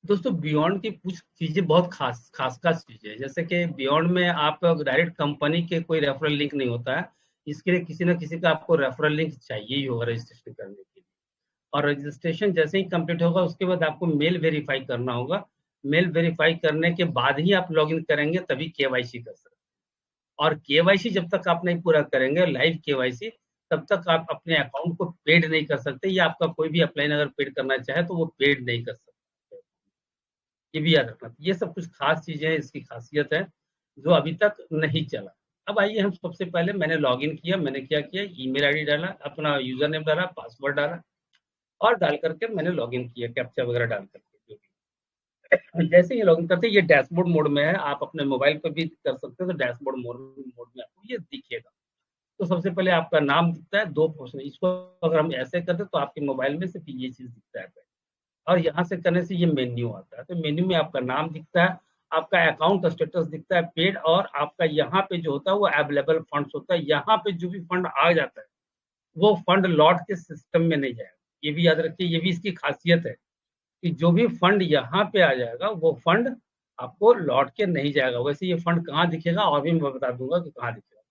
दोस्तों बियॉन्ड की कुछ चीजें बहुत खास खास खास चीजें हैं, जैसे कि बियॉन्ड में आप डायरेक्ट कंपनी के कोई रेफरल लिंक नहीं होता है। इसके लिए किसी ना किसी का आपको रेफरल लिंक चाहिए ही होगा रजिस्ट्रेशन करने के लिए। और रजिस्ट्रेशन जैसे ही कंप्लीट होगा उसके बाद आपको मेल वेरीफाई करना होगा। मेल वेरीफाई करने के बाद ही आप लॉग इन करेंगे, तभी केवाईसी कर सकते हैं। और केवाईसी जब तक आप नहीं पूरा करेंगे, लाइव केवाईसी, तब तक आप अपने अकाउंट को पेड नहीं कर सकते, या आपका कोई भी अपलाइन अगर पेड करना चाहे तो वो पेड नहीं कर सकते। ये भी याद रखना। ये सब कुछ खास चीजें हैं, इसकी खासियत है जो अभी तक नहीं चला। अब आइए हम सबसे पहले, मैंने लॉग इन किया, मैंने क्या किया, ईमेल आईडी डाला, अपना यूजर नेम डाला, पासवर्ड डाला, और डाल करके मैंने लॉग इन किया, कैप्चा वगैरह डाल करके जो भी। जैसे ही लॉग इन करते हैं, ये डैशबोर्ड मोड में है, आप अपने मोबाइल पर भी कर सकते हो, तो डैशबोर्ड मोड में आपको ये दिखेगा। तो सबसे पहले आपका नाम दिखता है, दो पोर्शन, इसको अगर हम ऐसे करते तो आपके मोबाइल में सिर्फ ये चीज दिखता है। और यहाँ से करने से ये मेन्यू आता है, तो मेन्यू में आपका नाम दिखता है, आपका अकाउंट स्टेटस दिखता है पेड, और आपका यहाँ पे जो होता है वो अवेलेबल फंड्स होता है। यहाँ पे जो भी फंड आ जाता है वो फंड लौट के सिस्टम में नहीं जाएगा। ये भी याद रखिए, ये भी इसकी खासियत है कि जो भी फंड यहाँ पे आ जाएगा वो फंड आपको लौट के नहीं जाएगा। वैसे ये फंड कहाँ दिखेगा और भी मैं बता दूंगा कि कहाँ दिखेगा।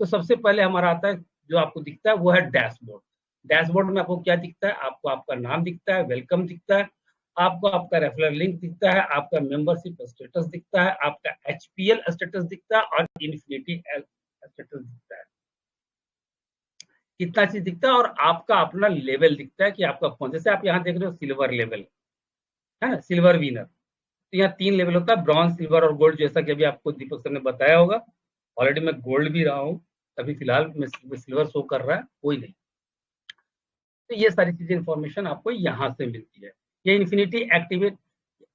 तो सबसे पहले हमारा आता है, जो आपको दिखता है वो है डैशबोर्ड। डैशबोर्ड में आपको क्या दिखता है, आपको आपका नाम दिखता है, वेलकम दिखता है, आपको आपका रेफरल लिंक दिखता है, आपका मेंबरशिप स्टेटस दिखता है, आपका एचपीएल स्टेटस दिखता है, और इन्फिनिटी स्टेटस दिखता है। कितना चीज दिखता है, और आपका अपना लेवल दिखता है कि आपका कौन, जैसे आप यहाँ देख रहे हो सिल्वर लेवल है ना, सिल्वर विनर। तो यहाँ 3 लेवल होता है, ब्रॉन्ज, सिल्वर और गोल्ड, जैसा कि अभी आपको दीपक सर ने बताया होगा। ऑलरेडी मैं गोल्ड भी रहा हूँ, अभी फिलहाल मैं सिल्वर शो कर रहा है, कोई नहीं। तो ये सारी चीजें इंफॉर्मेशन आपको यहाँ से मिलती है। ये इन्फिनिटी एक्टिवेट,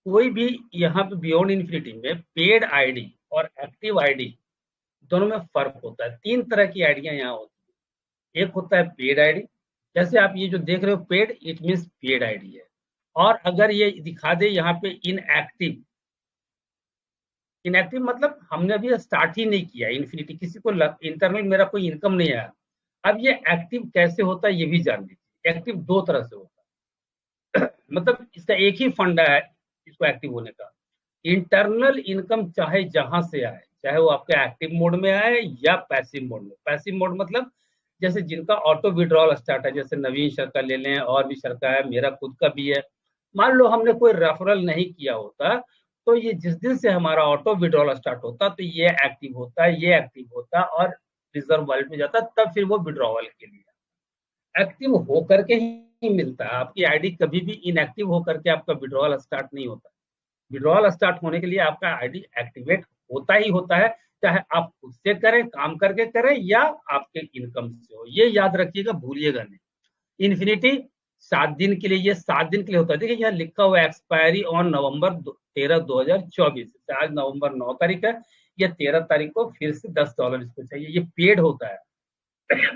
कोई भी यहाँ पे बियॉन्ड इन्फिनिटी में पेड आईडी और एक्टिव आईडी दोनों में फर्क होता है। 3 तरह की आईडियां यहाँ होती है। एक होता है पेड आईडी, जैसे आप ये जो देख रहे हो paid, it means paid ID है। और अगर ये दिखा दे यहाँ पे इनएक्टिव, इनएक्टिव मतलब हमने अभी स्टार्ट ही नहीं किया इन्फिनिटी, किसी को इंटरनल मेरा कोई इनकम नहीं आया। अब ये एक्टिव कैसे होता है ये भी जान लीजिए। एक्टिव 2 तरह से होता है, मतलब इसका एक ही फंडा है इसको एक्टिव होने का। इंटरनल इनकम चाहे जहां से आए, चाहे वो आपके एक्टिव मोड में आए या पैसिव मोड में। पैसिव मोड मतलब जैसे जिनका ऑटो विड्रॉल स्टार्ट है, जैसे नवीन सर का ले लें, और भी सर का है, मेरा खुद का भी है। मान लो हमने कोई रेफरल नहीं किया होता, तो ये जिस दिन से हमारा ऑटो विड्रॉल स्टार्ट होता तो ये एक्टिव होता है, ये एक्टिव होता है, और रिजर्व वॉलेट में जाता, तब फिर वो विड्रॉवल के लिए एक्टिव होकर के ही मिलता है। आपकी आईडी कभी भी इनएक्टिव होकर के आपका विड्रॉवल स्टार्ट नहीं होता। विड्रॉल स्टार्ट होने के लिए आपका आईडी एक्टिवेट होता है, चाहे आप खुद से करें, काम करके करें, या आपके इनकम से हो। ये याद रखिएगा, भूलिएगा नहीं। इन्फिनिटी 7 दिन के लिए, ये 7 दिन के लिए होता है। देखिए यहाँ लिखा हुआ एक्सपायरी ऑन नवंबर 13 2024, आज नवंबर 9 तारीख है, ये 13 तारीख को फिर से $10 इसको चाहिए। ये पेड होता है,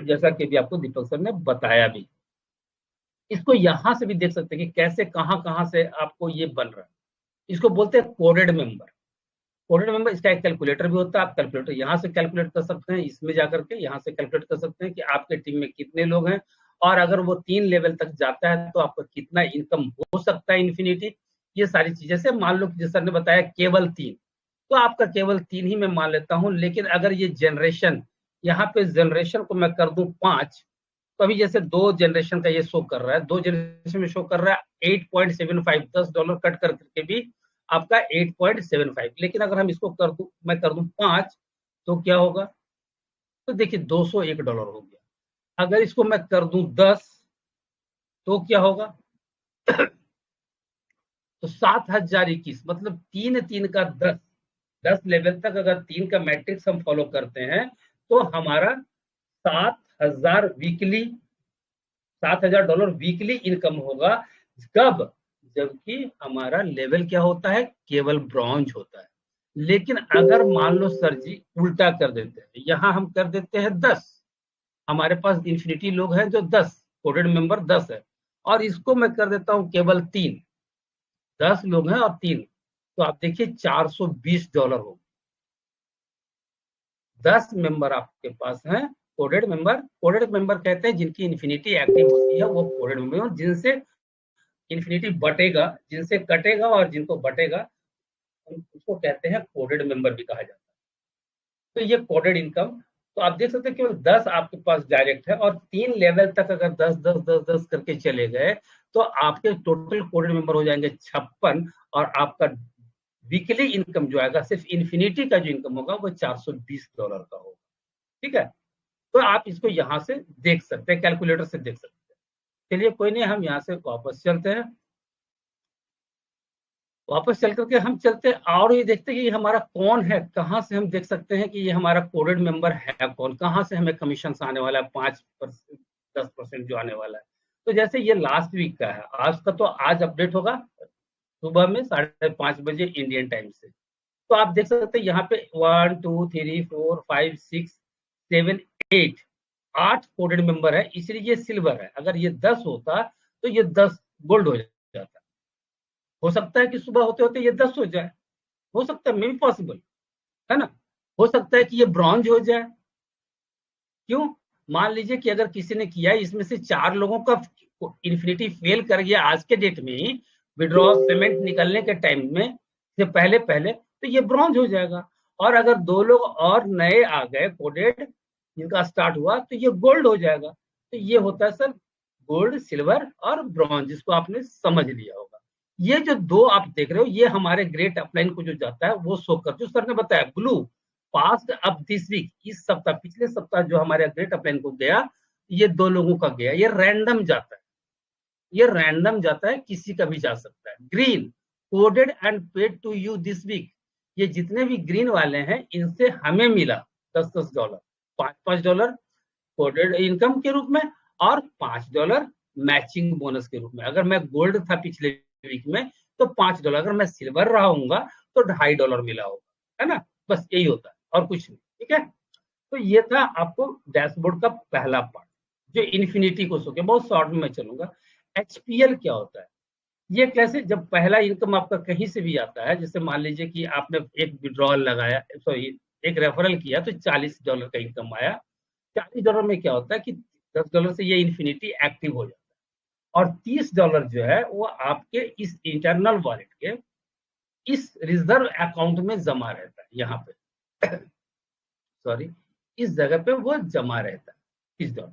जैसा कि भी आपको दीपक सर ने बताया भी। इसको यहां से भी देख सकते हैं कि कैसे कहां कहां से आपको ये बन रहा है। इसको बोलते हैं कोडेड मेंबर। कोडेड मेंबर, इसका एक कैलकुलेटर भी होता है। आप कैलकुलेटर यहाँ से कैलकुलेट कर सकते हैं, इसमें जाकर के यहाँ से कैलकुलेट कर सकते हैं कि आपके टीम में कितने लोग हैं, और अगर वो 3 लेवल तक जाता है तो आपका कितना इनकम हो सकता है इन्फिनिटी। ये सारी चीजें से, मान लो कि सर ने बताया केवल 3, तो आपका केवल 3 ही मैं मान लेता हूँ। लेकिन अगर ये जनरेशन, यहाँ पे जनरेशन को मैं कर दूं 5, तो अभी जैसे 2 जनरेशन का ये शो कर रहा है, 2 जनरेशन में शो कर रहा है 8.75, $10 कट करके भी आपका 8.75। लेकिन अगर हम इसको कर दूं, मैं कर दूं 5, तो क्या होगा, तो देखिए $201 हो गया। अगर इसको मैं कर दूं 10, तो क्या होगा, तो 7021, मतलब 3 का 10 लेवल तक अगर 3 का मैट्रिक्स हम फॉलो करते हैं, तो हमारा 7,000 वीकली, $7,000 वीकली इनकम होगा। कब, जबकि हमारा लेवल क्या होता है, केवल ब्रॉन्ज होता है। लेकिन अगर मान लो सर जी उल्टा कर देते हैं, यहाँ हम कर देते हैं 10, हमारे पास इन्फिनिटी लोग हैं जो 10, कोडेड मेंबर 10 है, और इसको मैं कर देता हूँ केवल 3, 10 लोग हैं और 3, तो आप देखिए $420 हो। 10 मेंबर आपके पास हैं कोडेड मेंबर। कोडेड मेंबर कहते हैं जिनकी इन्फिनिटी एक्टिव होती है, वो कोडेड मेंबर, जिनसे इन्फिनिटी बटेगा, जिनसे कटेगा और जिनको बटेगा उसको कहते हैं कोडेड मेंबर भी कहा जाता है। तो ये कोडेड इनकम, तो आप देख सकते हैं केवल 10 आपके पास डायरेक्ट है, और 3 लेवल तक अगर 10 10 10 10 करके चले गए तो आपके टोटल कोडेड मेंबर हो जाएंगे 56, और आपका वीकली इनकम जो आएगा सिर्फ इन्फिनिटी का जो इनकम होगा वो $420 का होगा। ठीक है, तो आप इसको यहाँ से देख सकते हैं, कैलकुलेटर से देख सकते हैं। चलिए कोई नहीं, हम यहाँ से वापस चलते हैं। वापस चल करके हम चलते और ये देखते हैं कि ये हमारा कौन है, कहाँ से हम देख सकते हैं कि ये हमारा कोडेड मेंबर है कौन, कहाँ से हमें कमीशन आने वाला है 5% 10% जो आने वाला है। तो जैसे ये लास्ट वीक का है, आज का तो आज अपडेट होगा सुबह में 5:30 बजे इंडियन टाइम से। तो आप देख सकते हैं यहाँ पे 1 2 3 4 5 6 7 8 8 कोडेड मेंबर है, इसलिए ये सिल्वर है। अगर ये 10 होता तो ये 10 गोल्ड हो जाता। हो सकता है कि सुबह होते होते ये 10 हो जाए, हो सकता है, मे बी पॉसिबल है ना। हो सकता है कि ये ब्रॉन्ज हो जाए। क्यों? मान लीजिए कि अगर किसी ने किया, इसमें से 4 लोगों का इन्फिनिटी फेल कर गया आज के डेट में ही, विड्रॉल पेमेंट निकलने के टाइम में से पहले पहले, तो ये ब्रॉन्ज हो जाएगा। और अगर 2 लोग और नए आ गए कोडेड, जिनका स्टार्ट हुआ, तो ये गोल्ड हो जाएगा। तो ये होता है सर गोल्ड, सिल्वर और ब्रॉन्ज, जिसको आपने समझ लिया होगा। ये जो 2 आप देख रहे हो, ये हमारे ग्रेट अपलाइन को जो जाता है वो शो कर, जो सर ने बताया ब्लू पास्ट अब दिस वीक, इस सप्ताह, पिछले सप्ताह जो हमारे ग्रेट अपलाइन को गया, ये 2 लोगों का गया। ये रैंडम जाता है, ये रैंडम जाता है, किसी का भी जा सकता है। Green coded and paid to you this week, ये जितने भी ग्रीन वाले हैं इनसे हमें मिला $10 $5 कोडेड इनकम के रूप में, और $5 मैचिंग बोनस के रूप में। अगर मैं गोल्ड था पिछले वीक में तो $5, अगर मैं सिल्वर रहा हूँ तो $2.5 मिला होगा, है ना। बस यही होता है और कुछ नहीं। ठीक है, तो ये था आपको डैशबोर्ड का पहला पार्ट जो इन्फिनिटी को सो के, बहुत शॉर्ट में मैं चलूंगा। एचपीएल क्या होता है, ये कैसे, जब पहला इनकम आपका कहीं से भी आता है, जैसे मान लीजिए कि आपने एक विड्रॉल लगाया, सॉरी एक रेफरल किया, तो $40 का इनकम आया। $40 में क्या होता है कि $10 से ये इन्फिनिटी एक्टिव हो जाता है, और $30 जो है वो आपके इस इंटरनल वॉलेट के इस रिजर्व अकाउंट में जमा रहता है। यहाँ पे सॉरी, इस जगह पे वो जमा रहता है $30।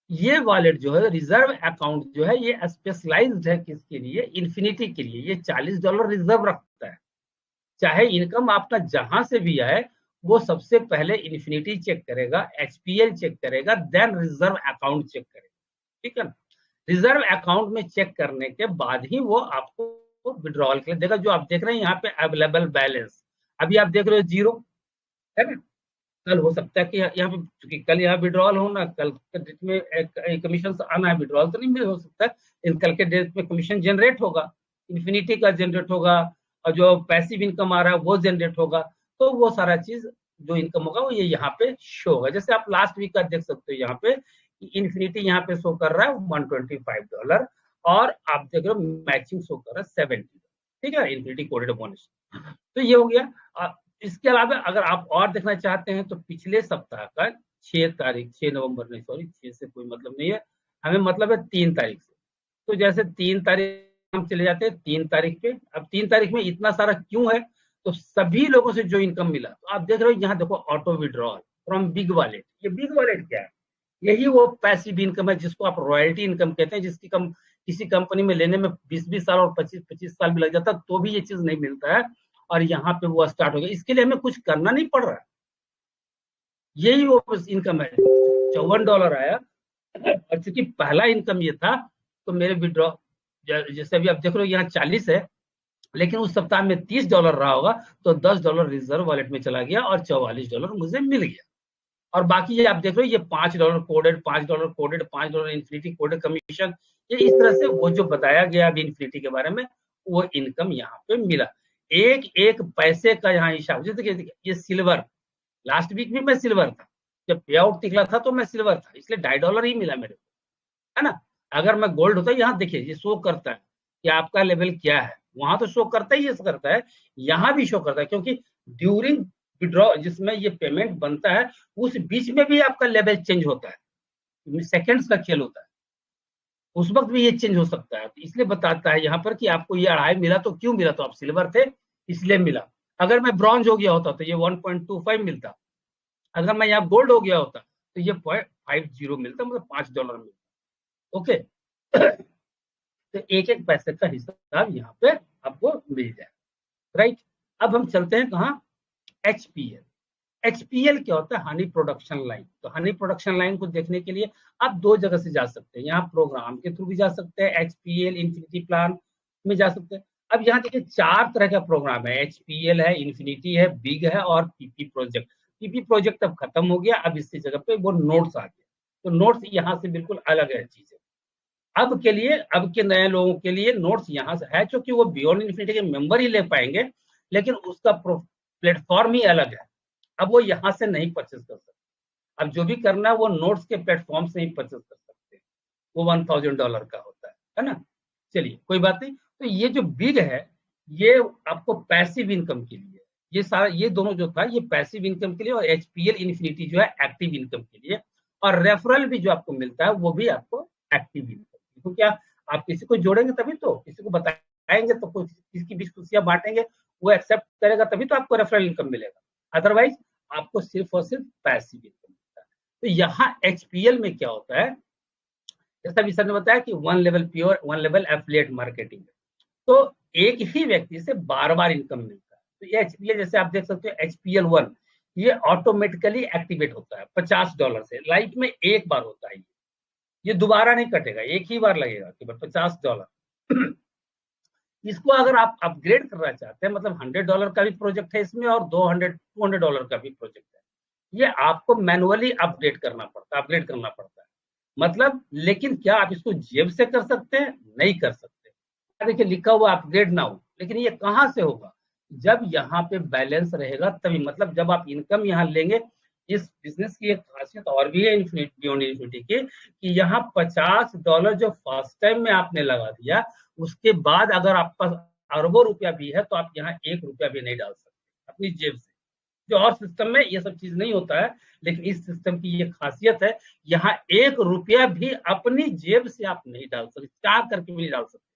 ये वॉलेट जो है, रिजर्व अकाउंट जो है, ये स्पेशलाइज्ड है किसके लिए, इन्फिनिटी के लिए। ये $40 रिजर्व रखता है, चाहे इनकम आपका जहां से भी आए, वो सबसे पहले इन्फिनिटी चेक करेगा, एचपीएल चेक करेगा, देन रिजर्व अकाउंट चेक करेगा। ठीक है ना, रिजर्व अकाउंट में चेक करने के बाद ही वो आपको विड्रॉल के लिए देगा। जो आप देख रहे हैं यहाँ पे अवेलेबल बैलेंस, अभी आप देख रहे हो 0, है ना। कल हो सकता है कि यहाँ पे, क्योंकि कल यहाँ विड्रॉल हो ना, कल के डेट में कमीशन आना है, विड्रॉल तो नहीं हो सकता है, लेकिन कल के डेट में कमीशन जनरेट होगा, इन्फिनिटी का जनरेट होगा, और जो पैसिव इनकम आ रहा है वो जनरेट होगा। तो वो सारा चीज जो इनकम होगा वो ये यहाँ पे शो होगा। जैसे आप लास्ट वीक का देख सकते हो, यहाँ पे इन्फिनिटी यहाँ पे शो कर रहा है $125, और आप देख रहे हो मैचिंग शो कर रहा है $70। ठीक है, इन्फिनिटी कोडेड बोनस। तो ये हो गया। इसके अलावा अगर आप और देखना चाहते हैं तो पिछले सप्ताह का 6 नवंबर, नहीं सॉरी 6 से कोई मतलब नहीं है, हमें मतलब है 3 तारीख से। तो जैसे 3 तारीख हम चले जाते हैं 3 तारीख पे। अब 3 तारीख में इतना सारा क्यों है, तो सभी लोगों से जो इनकम मिला, तो आप देख रहे हो यहाँ देखो, auto withdrawal from big wallet. ये बिग वॉलेट क्या है, यही वो पैसिव इनकम है जिसको आप रॉयल्टी इनकम कहते हैं, जिसकी किसी कंपनी में लेने में 20-20 साल और 25-25 साल भी लग जाता तो भी ये चीज नहीं मिलता है, और यहाँ पे वो स्टार्ट हो गया। इसके लिए हमें कुछ करना नहीं पड़ रहा है, यही वो इनकम है। $54 आया, और चूंकि पहला इनकम ये था, तो मेरे विड्रॉ, जैसे अभी आप देख रहे हो यहाँ 40 है, लेकिन उस सप्ताह में $30 रहा होगा, तो $10 रिजर्व वॉलेट में चला गया और $44 मुझे मिल गया। और बाकी ये आप देख रहे हो, ये $5 coded, $5 coded, $5 infinity coded commission, ये इस तरह से वो जो बताया गया अभी इन्फिनिटी के बारे में, वो इनकम यहाँ पे मिला। एक एक पैसे का यहाँ हिसाब, जैसे ये सिल्वर, लास्ट वीक भी मैं सिल्वर था, जब पे आउट निकला था तो मैं सिल्वर था, इसलिए $2.5 ही मिला मेरे को, है ना। अगर मैं गोल्ड होता, यहाँ देखिए ये शो करता है कि आपका लेवल क्या है, वहां तो शो करता ही, ये करता है, यहाँ भी शो करता है, क्योंकि ड्यूरिंग विड्रॉ जिसमें ये पेमेंट बनता है, उस बीच में भी आपका लेवल चेंज होता है, सेकेंड्स का खेल होता है। उस वक्त भी ये चेंज हो सकता है। तो इसलिए बताता है यहाँ पर कि आपको ये 2.5 मिला तो क्यों मिला, तो आप सिल्वर थे इसलिए मिला। अगर मैं ब्रॉन्ज हो गया होता तो ये 1.25 मिलता, अगर मैं यहाँ गोल्ड हो गया होता तो ये 0.50 मिलता, मतलब $5 मिलता। ओके। तो एक एक पैसे का हिसाब यहाँ पे आपको मिल जाए, राइट। अब हम चलते हैं कहाँ, एचपीएल। एचपीएल क्या होता है, हनी प्रोडक्शन लाइन। तो हनी प्रोडक्शन लाइन को देखने के लिए आप दो जगह से जा सकते हैं, यहाँ प्रोग्राम के थ्रू भी जा सकते हैं, एचपीएल इन्फिनिटी प्लान में जा सकते हैं। अब यहाँ देखिए 4 तरह का प्रोग्राम है, एचपीएल है, इन्फिनिटी है, बिग है और पीपी प्रोजेक्ट। पीपी प्रोजेक्ट अब खत्म हो गया, अब इसकी जगह पे वो नोट्स आ गया। तो नोट्स यहाँ से बिल्कुल अलग है चीजें। अब के लिए, अब के नए लोगों के लिए नोट्स यहाँ से है, क्योंकि वो बियॉन्ड इन्फिनिटी के मेंबर ही ले पाएंगे, लेकिन उसका प्लेटफॉर्म ही अलग है। अब वो यहाँ से नहीं परचेज कर सकते। अब जो भी करना है वो नोट्स के प्लेटफॉर्म से ही परचेज कर सकते हैं। वो $1000 का होता है ना। चलिए कोई बात नहीं। तो ये जो बिग है ये आपको पैसिव इनकम के लिए, ये सारा, ये दोनों जो था ये पैसिव इनकम के लिए, और एचपीएल इन्फिनिटी जो है एक्टिव इनकम के लिए। और रेफरल भी जो आपको मिलता है वो भी आपको एक्टिव इनकम। तो क्या आप किसी को जोड़ेंगे तभी तो, किसी को बताएंगे तो, कोई किसकी बीच खुशियां बांटेंगे, वो एक्सेप्ट करेगा तभी तो आपको रेफरल इनकम मिलेगा, अदरवाइज आपको सिर्फ और सिर्फ पैसिव इनकम मिलता है। तो यहाँ एचपीएल में क्या होता है, जैसा भी सर ने बताया कि 1 level pure, 1 level affiliate marketing. तो एक ही व्यक्ति से बार बार इनकम मिलता है। तो ये एचपीएल, जैसे आप देख सकते हो एचपीएल 1, ये ऑटोमेटिकली एक्टिवेट होता है $50 से, लाइफ में एक बार होता है ये दोबारा नहीं कटेगा, एक ही बार लगेगा केवल $50। इसको अगर आप अपग्रेड करना चाहते हैं, मतलब $100 का भी प्रोजेक्ट है इसमें और $200 का भी प्रोजेक्ट है, ये आपको मैनुअली अपडेट करना पड़ता है, अपग्रेड करना पड़ता है। मतलब, लेकिन क्या आप इसको जेब से कर सकते हैं? नहीं कर सकते। देखिए लिखा हुआ अपग्रेड नाउ, लेकिन ये कहाँ से होगा, जब यहाँ पे बैलेंस रहेगा तभी। मतलब जब आप इनकम यहाँ लेंगे, इस बिजनेस की एक खासियत और भी है इन्फिनिटी, बियॉन्ड इन्फिनिटी की, कि यहाँ $50 जो फर्स्ट टाइम में आपने लगा दिया, उसके बाद अगर आपके पास अरबों रुपया भी है तो आप यहाँ $1 भी नहीं डाल सकते अपनी जेब से। जो और सिस्टम में ये सब चीज नहीं होता है, लेकिन इस सिस्टम की ये खासियत है, यहाँ $1 भी अपनी जेब से आप नहीं डाल सकते, चाह करके भी नहीं डाल सकते।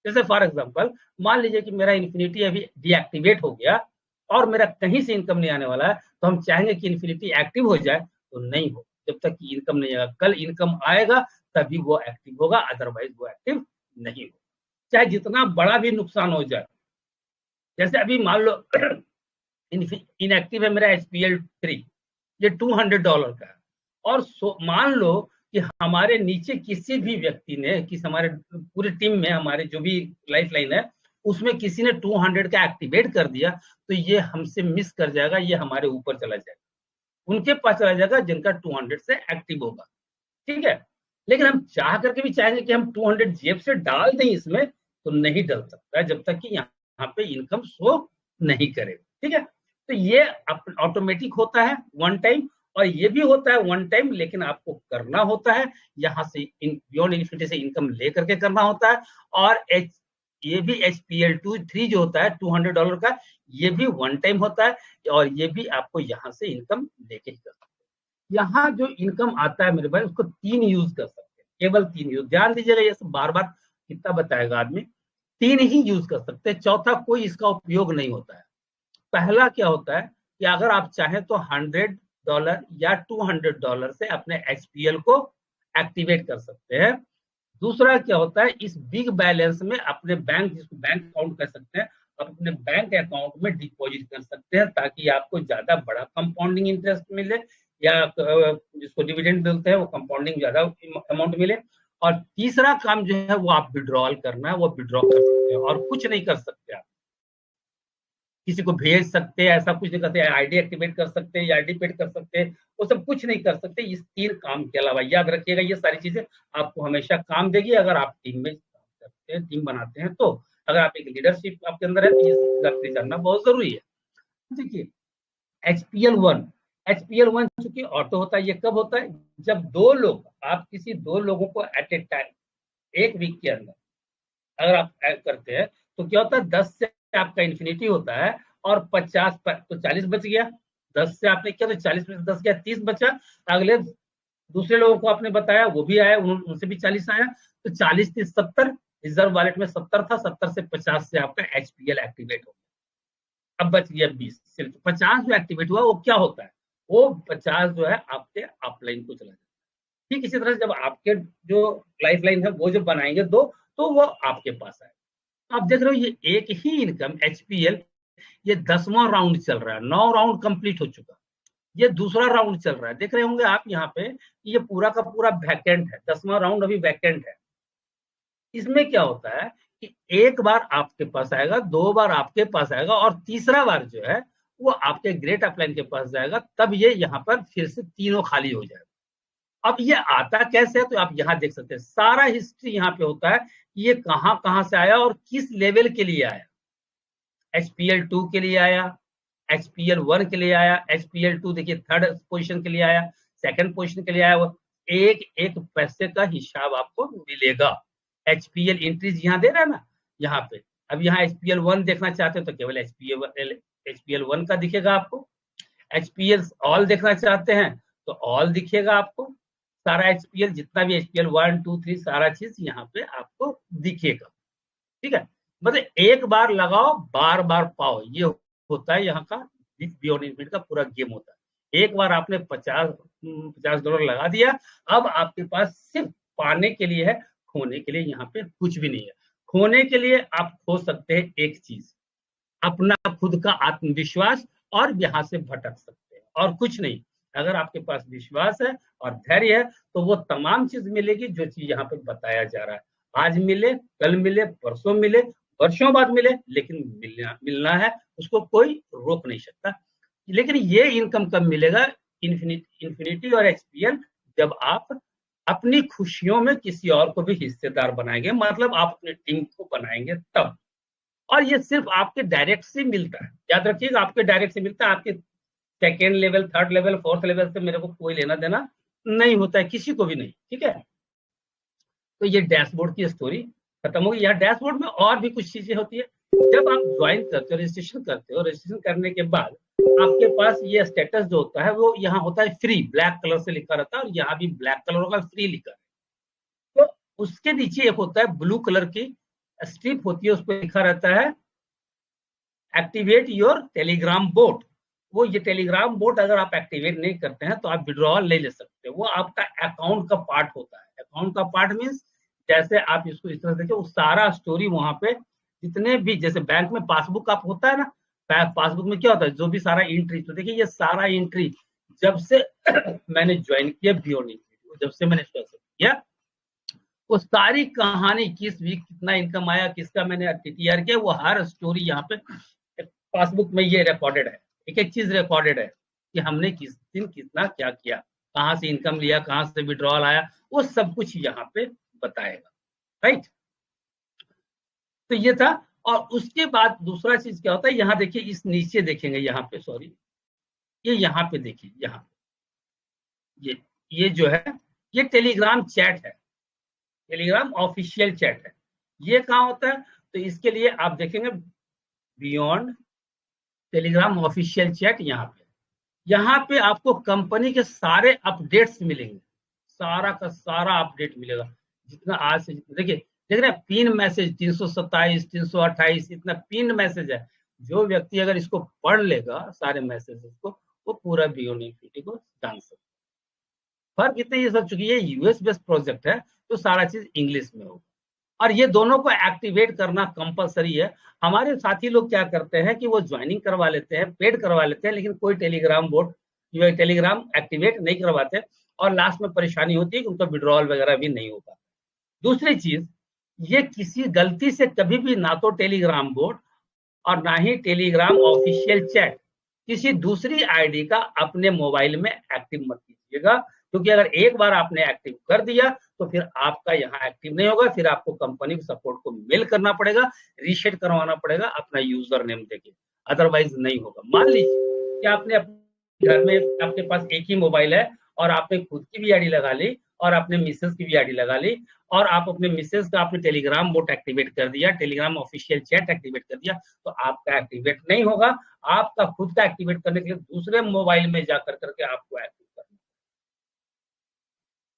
जैसे फॉर एग्जाम्पल, मान लीजिए कि मेरा इन्फिनिटी अभी डीएक्टिवेट हो गया और मेरा कहीं से इनकम नहीं आने वाला है, तो हम चाहेंगे कि इन्फिनिटी एक्टिव हो जाए, तो नहीं हो, जब तक कि इनकम नहीं आएगा। कल इनकम आएगा तभी वो एक्टिव होगा, अदरवाइज वो एक्टिव नहीं होगा, चाहे जितना बड़ा भी नुकसान हो जाए। जैसे अभी मान लो इनएक्टिव है मेरा एचपीएल 3, ये $200 का है, और मान लो कि हमारे नीचे किसी भी व्यक्ति ने, किसी हमारे पूरी टीम में, हमारे जो भी लाइफ लाइन है उसमें किसी ने 200 का एक्टिवेट कर दिया, तो ये हमसे मिस कर जाएगा, ये हमारे ऊपर चला जाएगा, उनके पास चला जाएगा जिनका 200 से एक्टिव होगा। ठीक है, लेकिन हम चाह करके भी चाहेंगे कि हम 200 जेब से डाल दें इसमें, तो नहीं डल सकता है जब तक कि यहाँ पे इनकम शो नहीं करेगा। ठीक है, तो ये ऑटोमेटिक होता है वन टाइम, और ये भी होता है वन टाइम, लेकिन आपको करना होता है यहाँ से, बियॉन्ड इन्फिनिटी से इनकम लेकर के करना होता है। और ये भी एचपीएल 3 जो होता है $200 का, ये भी वन टाइम होता है, और ये भी आपको यहाँ से इनकम लेके ही करना है। यहाँ जो इनकम आता है मेरे भाई, उसको 3 यूज कर सकते हैं, केवल 3 यूज। ध्यान दीजिएगा, ये सब बार बार कितना बताएगा आदमी, 3 ही यूज कर सकते हैं, चौथा कोई इसका उपयोग नहीं होता है। पहला क्या होता है कि अगर आप चाहें तो $100 या $200 से अपने एचपीएल को एक्टिवेट कर सकते हैं। दूसरा क्या होता है, इस बिग बैलेंस में अपने बैंक, जिसको बैंक अकाउंट कर सकते हैं, आप अपने बैंक अकाउंट में डिपॉजिट कर सकते हैं, ताकि आपको ज्यादा बड़ा कंपाउंडिंग इंटरेस्ट मिले, या जिसको डिविडेंड बोलते हैं वो कंपाउंडिंग ज्यादा अमाउंट मिले। और तीसरा काम जो है वो आप विड्रॉल करना है, वो विड्रॉ कर सकते हैं, और कुछ नहीं कर सकते आप, किसी को भेज सकते हैं, ऐसा कुछ नहीं करते, आईडी एक्टिवेट कर सकते हैं, आईडी पेड कर सकते हैं, वो सब कुछ नहीं कर सकते इस 3 काम के अलावा। याद रखिएगा, ये सारी चीजें आपको हमेशा काम देगी अगर आप टीम में काम करते हैं, टीम बनाते हैं। तो अगर आप एक लीडरशिप आपके अंदर है तो ये जानना बहुत जरूरी है। देखिए एचपीएल 1, एचपीएल 1 चूंकि ऑटो होता है, ये कब होता है, जब 2 लोग, आप किसी 2 लोगों को एट ए टाइम एक वीक के अंदर अगर आप करते हैं, तो क्या होता है, 10 से आपका इन्फिनिटी होता है, और 50 पर तो 40 बच गया। 10 से आपने किया तो 40 में से 10 गया, 30 बचा। अगले दूसरे लोगों को आपने बताया, वो भी आया, उनसे भी 40 आया, तो 40 से 70, रिजर्व वॉलेट में 70 था, 70 से 50 से आपका एचपीएल एक्टिवेट हो गया। अब बच गया 20, सिर्फ 50 जो एक्टिवेट हुआ वो क्या होता है, वो 50 जो है आपके अपलाइन को चला जाता है। ठीक इसी तरह से जब आपके जो लाइफ लाइन है वो जो बनाएंगे दो, तो वो आपके पास आए। आप देख रहे हो ये एक ही इनकम एचपीएल, ये 10वां राउंड चल रहा है, 9 राउंड कंप्लीट हो चुका, ये दूसरा राउंड चल रहा है। देख रहे होंगे आप यहाँ पे, ये पूरा का पूरा वैकेंट है, 10वां राउंड अभी वैकेंट है। इसमें क्या होता है कि एक बार आपके पास आएगा, 2 बार आपके पास आएगा, और तीसरा बार जो है वो आपके ग्रेट अपलाइन के पास जाएगा, तब ये यहाँ पर फिर से तीनों खाली हो जाएगा। अब ये आता कैसे है, तो आप यहाँ देख सकते हैं, सारा हिस्ट्री यहाँ पे होता है कि ये कहाँ कहाँ से आया और किस लेवल के लिए आया। HPL2 के लिए आया, HPL1 के लिए आया, HPL2 देखिए थर्ड पोजीशन के लिए आया, सेकंड पोजीशन के लिए आया। वो एक एक पैसे का हिसाब आपको मिलेगा। HPL एंट्रीज यहाँ दे रहा है ना, यहाँ पे। अब यहाँ HPL1 देखना चाहते हो तो केवल HPL1 का दिखेगा आपको। HPL ऑल देखना चाहते हैं तो ऑल दिखेगा आपको, सारा HPL जितना भी HPL1 2 3 सारा चीज यहाँ पे आपको दिखेगा। ठीक है, मतलब एक बार लगाओ बार बार पाओ, ये होता है यहाँ का बियॉन्ड इन्फिनिटी का पूरा गेम होता है। एक बार आपने $50 लगा दिया, अब आपके पास सिर्फ पाने के लिए है, खोने के लिए यहाँ पे कुछ भी नहीं है। खोने के लिए आप खो सकते हैं एक चीज, अपना खुद का आत्मविश्वास, और यहाँ से भटक सकते हैं, और कुछ नहीं। अगर आपके पास विश्वास है और धैर्य है तो वो तमाम चीज मिलेगी जो चीज यहाँ पे बताया जा रहा है। आज मिले, कल मिले, परसों मिले, वर्षों बाद मिले, लेकिन मिलना है, उसको कोई रोक नहीं सकता। लेकिन ये इनकम कब मिलेगा, इन्फिनिटी और एक्सपीएल, जब आप अपनी खुशियों में किसी और को भी हिस्सेदार बनाएंगे, मतलब आप अपनी टीम को बनाएंगे तब। और ये सिर्फ आपके डायरेक्ट से मिलता है, याद रखिएगा, आपके डायरेक्ट से मिलता है। आपके second level, third level, fourth level से मेरे को कोई लेना देना नहीं होता है, किसी को भी नहीं। ठीक है, तो ये डैशबोर्ड की स्टोरी खत्म होगी। यहाँ डैशबोर्ड में और भी कुछ चीजें होती है। जब आप ज्वाइन करते हो, रजिस्ट्रेशन करते हो, रजिस्ट्रेशन करने के बाद आपके पास ये स्टेटस जो होता है वो यहाँ होता है फ्री, ब्लैक कलर से लिखा रहता है, और यहाँ भी ब्लैक कलर होगा, फ्री लिखा है। तो उसके नीचे एक होता है ब्लू कलर की स्ट्रिप होती है, उस पर लिखा रहता है एक्टिवेट योर टेलीग्राम बोट। वो ये टेलीग्राम बोट अगर आप एक्टिवेट नहीं करते हैं तो आप विड्रॉल नहीं ले सकते, वो आपका अकाउंट का पार्ट होता है। अकाउंट का पार्ट मीन्स जैसे आप इसको इस तरह देखिए, वो सारा स्टोरी वहां पे जितने भी, जैसे बैंक में पासबुक आप होता है ना, पासबुक में क्या होता है, जो भी सारा एंट्री, तो देखिए ये सारा एंट्री जब से मैंने ज्वाइन किया बियॉन्ड, जब से मैंने किया, वो सारी कहानी, किस वीक कितना इनकम आया, किसका मैंने टीटीआर किया, वो हर स्टोरी यहाँ पे पासबुक में ये रिकॉर्डेड है। एक एक चीज रिकॉर्डेड है कि हमने किस दिन कितना क्या किया, कहाँ से इनकम लिया, कहाँ से विड्रॉल आया, वो सब कुछ यहाँ पे बताएगा। राइट, तो ये था। और उसके बाद दूसरा चीज क्या होता है, यहाँ देखिए, इस नीचे देखेंगे यहाँ पे, सॉरी, ये यहाँ पे देखिए, यहाँ पे ये जो है, ये टेलीग्राम चैट है, टेलीग्राम ऑफिशियल चैट है। ये कहाँ होता है, तो इसके लिए आप देखेंगे बियॉन्ड टेलीग्राम ऑफिशियल चैट, यहाँ पे आपको कंपनी के सारे अपडेट्स मिलेंगे, सारा का सारा अपडेट मिलेगा, जितना आज से जितना, देखिए देख रहे हैं पिन मैसेज 327 328, इतना पिन मैसेज है। जो व्यक्ति अगर इसको पढ़ लेगा सारे मैसेजेस को, वो पूरा बियॉन्ड इन्फिनिटी को जान सकता है। फर्क इतना ये सब, चूंकि ये यूएस बेस्ड प्रोजेक्ट है तो सारा चीज इंग्लिश में होगा, और ये दोनों को एक्टिवेट करना कंपलसरी है। हमारे साथी लोग क्या करते हैं कि वो ज्वाइनिंग करवा लेते हैं, पेड करवा लेते हैं, लेकिन कोई टेलीग्राम बोट, टेलीग्राम एक्टिवेट नहीं करवाते, और लास्ट में परेशानी होती है कि उनका विड्रॉल वगैरह भी नहीं होता। दूसरी चीज, ये किसी गलती से कभी भी ना तो टेलीग्राम बोट और ना ही टेलीग्राम ऑफिशियल चैट किसी दूसरी आईडी का अपने मोबाइल में एक्टिव मत कीजिएगा, क्योंकि अगर एक बार आपने एक्टिव कर दिया तो फिर आपका यहाँ एक्टिव नहीं होगा, फिर आपको कंपनी के सपोर्ट को मेल करना पड़ेगा, रीसेट करवाना पड़ेगा अपना यूजर नेम देके, अदरवाइज नहीं होगा। मान लीजिए कि आपने अपने घर में, आपके पास एक ही मोबाइल है और आपने खुद की भी आईडी लगा ली और आपने मिसेज की भी आईडी लगा ली, और आप अपने मिसेज का आपने टेलीग्राम बोट एक्टिवेट कर दिया, टेलीग्राम ऑफिशियल चैट एक्टिवेट कर दिया, तो आपका एक्टिवेट नहीं होगा। आपका खुद का एक्टिवेट करने के लिए दूसरे मोबाइल में जाकर करके आपको एक्टिव करना,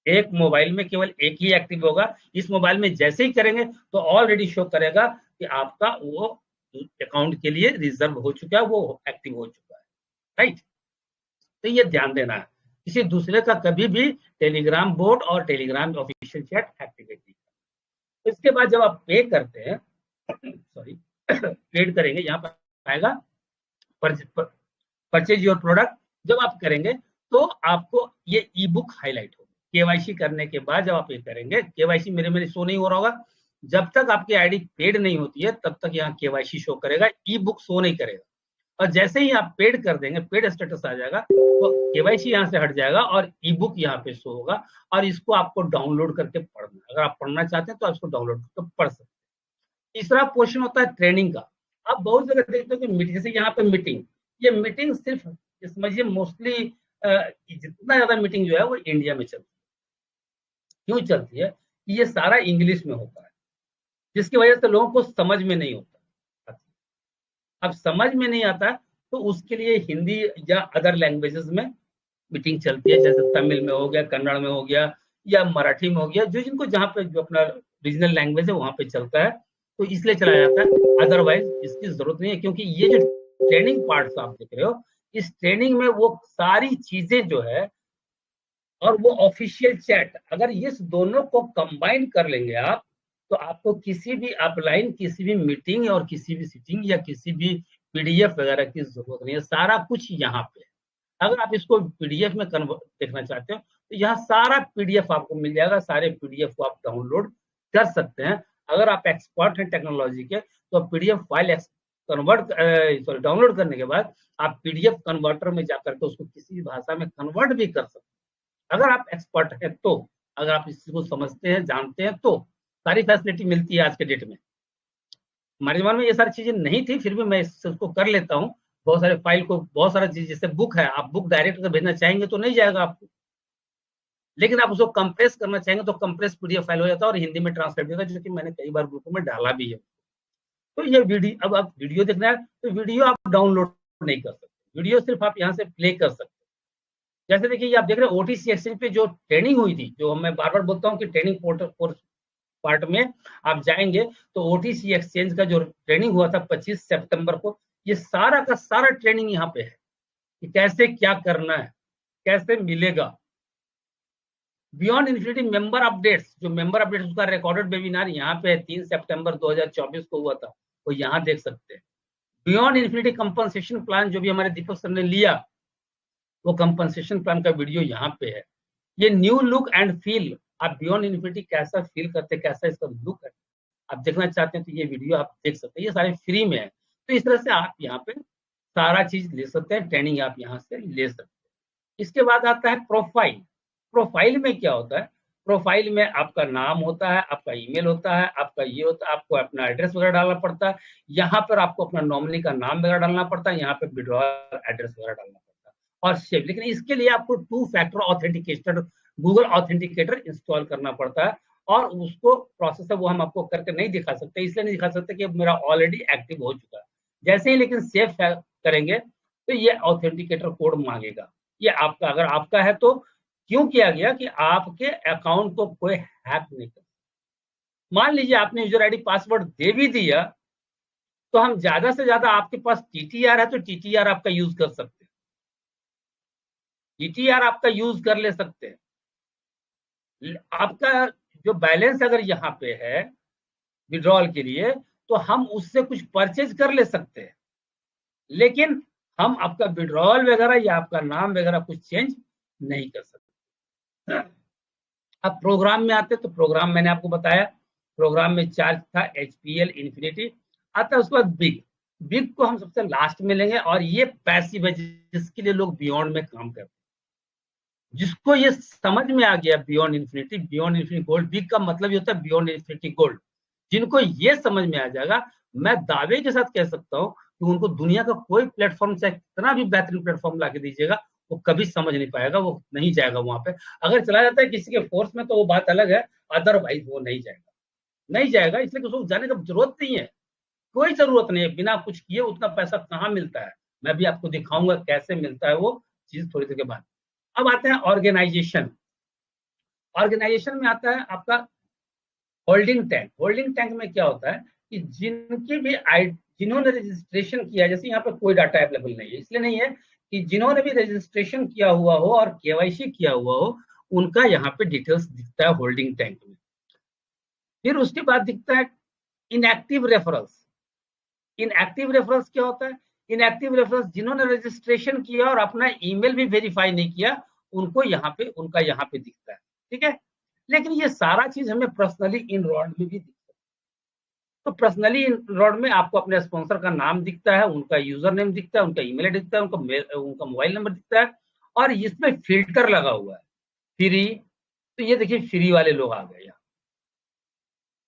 एक मोबाइल में केवल एक ही एक्टिव होगा। इस मोबाइल में जैसे ही करेंगे तो ऑलरेडी शो करेगा कि आपका वो अकाउंट के लिए रिजर्व हो चुका है, वो एक्टिव हो चुका है, राइट। तो ये ध्यान देना है, किसी दूसरे का कभी भी टेलीग्राम बोट और टेलीग्राम ऑफिशियल चैट एक्टिवेट नहीं करना। इसके बाद जब आप पे करते हैं सॉरी पेड करेंगे, यहाँ पर आएगा परचेज योर प्रोडक्ट। जब आप करेंगे तो आपको ये ई बुक हाईलाइट होगी। केवाईसी करने के बाद जब आप ये करेंगे, केवाईसी मेरे मेरे शो नहीं हो रहा होगा, जब तक आपकी आईडी पेड नहीं होती है तब तक यहाँ केवाईसी शो करेगा, ई बुक शो नहीं करेगा। और जैसे ही आप पेड कर देंगे, पेड स्टेटस आ जाएगा, तो केवाईसी यहाँ से हट जाएगा और ई बुक यहाँ पे शो होगा, और इसको आपको डाउनलोड करके पढ़ना। अगर आप पढ़ना चाहते हैं तो आप इसको डाउनलोड करके पढ़ सकते हैं। तीसरा पोर्शन होता है ट्रेनिंग का। आप बहुत जगह देखते हो कि मीटिंग, जैसे यहाँ पे मीटिंग, ये मीटिंग सिर्फ समझिए मोस्टली जितना ज्यादा मीटिंग जो है वो इंडिया में चलती है। क्यों चलती है? कि ये सारा इंग्लिश में होता है, जिसकी वजह से लोगों को समझ में नहीं होता। अब समझ में नहीं आता तो उसके लिए हिंदी या अदर लैंग्वेजेस में मीटिंग चलती है, जैसे तमिल में हो गया, कन्नड़ में हो गया, या मराठी में हो गया, जो जिनको जहाँ पे जो अपना रीजनल लैंग्वेज है वहां पे चलता है, तो इसलिए चलाया जाता है। अदरवाइज इसकी जरूरत नहीं है, क्योंकि ये जो ट्रेनिंग पार्ट्स आप देख रहे हो, इस ट्रेनिंग में वो सारी चीजें जो है और वो ऑफिशियल चैट, अगर इस दोनों को कंबाइन कर लेंगे आप, तो आपको किसी भी अपलाइन, किसी भी मीटिंग और किसी भी सीटिंग या किसी भी पीडीएफ वगैरह की जरूरत नहीं है। सारा कुछ यहाँ पे है। अगर आप इसको पीडीएफ में कन्वर्ट देखना चाहते हो तो यहाँ सारा पीडीएफ आपको मिल जाएगा, सारे पीडीएफ को आप डाउनलोड कर सकते हैं। अगर आप एक्सपर्ट हैं टेक्नोलॉजी के तो PDF file convert sorry download करने के बाद आप पीडीएफ कन्वर्टर में जाकर के उसको किसी भी भाषा में कन्वर्ट भी कर सकते हैं, अगर आप एक्सपर्ट हैं तो। अगर आप इस चीज को समझते हैं, जानते हैं, तो सारी फैसिलिटी मिलती है आज के डेट में। हमारे जमाने में ये सारी चीजें नहीं थी, फिर भी मैं इसको कर लेता हूँ। बहुत सारे फाइल को, बहुत सारा चीज, जैसे बुक है, आप बुक डायरेक्ट अगर भेजना चाहेंगे तो नहीं जाएगा आपको, लेकिन आप उसको कंप्रेस करना चाहेंगे तो कंप्रेस पीडीएफ फाइल हो जाता है और हिंदी में ट्रांसलेट होता है, जो कि मैंने कई बार ग्रुपों में डाला भी है। तो ये वीडियो, अब आप वीडियो देखना है तो वीडियो आप डाउनलोड नहीं कर सकते, वीडियो सिर्फ आप यहाँ से प्ले कर सकते हैं। जैसे देखिए, आप देख रहे हैं ओटीसी एक्सचेंज पे जो ट्रेनिंग हुई थी, जो मैं बार बार बोलता हूँ कि ट्रेनिंग कोर्स पार्ट में आप जाएंगे तो ओटीसी एक्सचेंज का जो ट्रेनिंग हुआ था 25 सितंबर को, ये सारा का सारा ट्रेनिंग यहाँ पे है कि कैसे क्या करना है, कैसे मिलेगा। बियॉन्ड इन्फिनिटी मेंबर अपडेट्स, जो मेंबर अपडेट्स उसका रिकॉर्डेड वेबिनार यहाँ पे 3 सितंबर 2024 को हुआ था, वो यहाँ देख सकते हैं। बियॉन्ड इन्फिनिटी कंपनसेशन प्लान, जो भी हमारे दीपक सर ने लिया, वो कंपनसेशन प्लान का वीडियो यहाँ पे है। ये न्यू लुक एंड फील, आप बियॉन्ड इन्फिनिटी कैसा फील करते हैं, कैसा इसका लुक है, आप देखना चाहते हैं तो ये वीडियो आप देख सकते हैं, ये सारे फ्री में है। तो इस तरह से आप यहाँ पे सारा चीज ले सकते हैं, ट्रेनिंग आप यहाँ से ले सकते हैं। इसके बाद आता है प्रोफाइल। प्रोफाइल में क्या होता है? प्रोफाइल में आपका नाम होता है, आपका ईमेल होता है, आपका ये होता है, आपको अपना एड्रेस वगैरह डालना पड़ता है, यहाँ पर आपको अपना नॉमिनी का नाम वगैरह डालना पड़ता है, यहाँ पे विड्रॉल एड्रेस वगैरह डालना पड़ता है और सेव। लेकिन इसके लिए आपको 2 factor authenticator, Google authenticator install करना पड़ता है, और उसको प्रोसेस है वो हम आपको करके नहीं दिखा सकते, इसलिए नहीं दिखा सकते कि मेरा ऑलरेडी एक्टिव हो चुका है। जैसे ही लेकिन सेव करेंगे तो ये ऑथेंटिकेटर कोड मांगेगा, ये आपका, अगर आपका है तो। क्यों किया गया? कि आपके अकाउंट को कोई हैक नहीं कर। मान लीजिए आपने यूजर आईडी पासवर्ड दे भी दिया, तो हम ज्यादा से ज्यादा, आपके पास टीटीआर है तो टीटीआर आपका यूज कर सकते हैं, टीटीआर आपका यूज कर ले सकते हैं। आपका जो बैलेंस अगर यहाँ पे है विड्रॉल के लिए, तो हम उससे कुछ परचेज कर ले सकते हैं, लेकिन हम आपका विड्रॉल वगैरह या आपका नाम वगैरह कुछ चेंज नहीं कर सकते। अब प्रोग्राम में आते तो प्रोग्राम मैंने आपको बताया, प्रोग्राम में चार्ज था एचपीएल इन्फिनिटी। आता है उसके बाद बिग। बिग को हम सबसे लास्ट में लेंगे, और ये पैसिव है, जिसके लिए लोग बियॉन्ड में काम करते हैं। जिसको ये समझ में आ गया बियॉन्ड इन्फिनिटी गोल्ड, बिग का मतलब ये होता है बियॉन्ड इन्फिनिटी गोल्ड। जिनको ये समझ में आ जाएगा, मैं दावे के साथ कह सकता हूँ कि उनको दुनिया का कोई प्लेटफॉर्म, चाहे कितना भी बेहतरीन प्लेटफॉर्म ला के दीजिएगा, वो कभी समझ नहीं पाएगा, वो नहीं जाएगा वहां पे। अगर चला जाता है किसी के फोर्स में तो वो बात अलग है, अदरवाइज वो नहीं जाएगा, नहीं जाएगा। इसलिए उसको जाने की जरूरत नहीं है, कोई जरूरत नहीं है। बिना कुछ किए उतना पैसा कहाँ मिलता है, मैं भी आपको दिखाऊंगा कैसे मिलता है वो चीज थोड़ी देर के बाद। अब आते हैं ऑर्गेनाइजेशन। ऑर्गेनाइजेशन में आता है आपका होल्डिंग टैंक। होल्डिंग टैंक में क्या होता है कि जिनके भी जिन्होंने रजिस्ट्रेशन किया, जैसे यहाँ पे कोई डाटा अवेलेबल नहीं है, इसलिए नहीं है कि जिन्होंने भी रजिस्ट्रेशन किया हुआ हो और केवाईसी किया हुआ हो, उनका यहाँ पे डिटेल्स दिखता है होल्डिंग टैंक में। फिर उसके बाद दिखता है इनएक्टिव रेफरल्स। इनएक्टिव रेफरल्स क्या होता है? इनएक्टिव रेफरल्स जिन्होंने रजिस्ट्रेशन किया और अपना ईमेल भी वेरीफाई नहीं किया, उनको यहाँ पे उनका यहाँ पे दिखता है। ठीक है, लेकिन ये सारा चीज हमें पर्सनली इनरोल्ड में भी दिखता है। तो पर्सनली इनरोल्ड में आपको अपने स्पॉन्सर का नाम दिखता है, उनका यूजर नेम दिखता है, उनका ईमेल दिखता है, उनका मोबाइल नंबर दिखता है, और इसमें फिल्टर लगा हुआ है फ्री। तो ये देखिए फ्री वाले लोग आ गए यहाँ।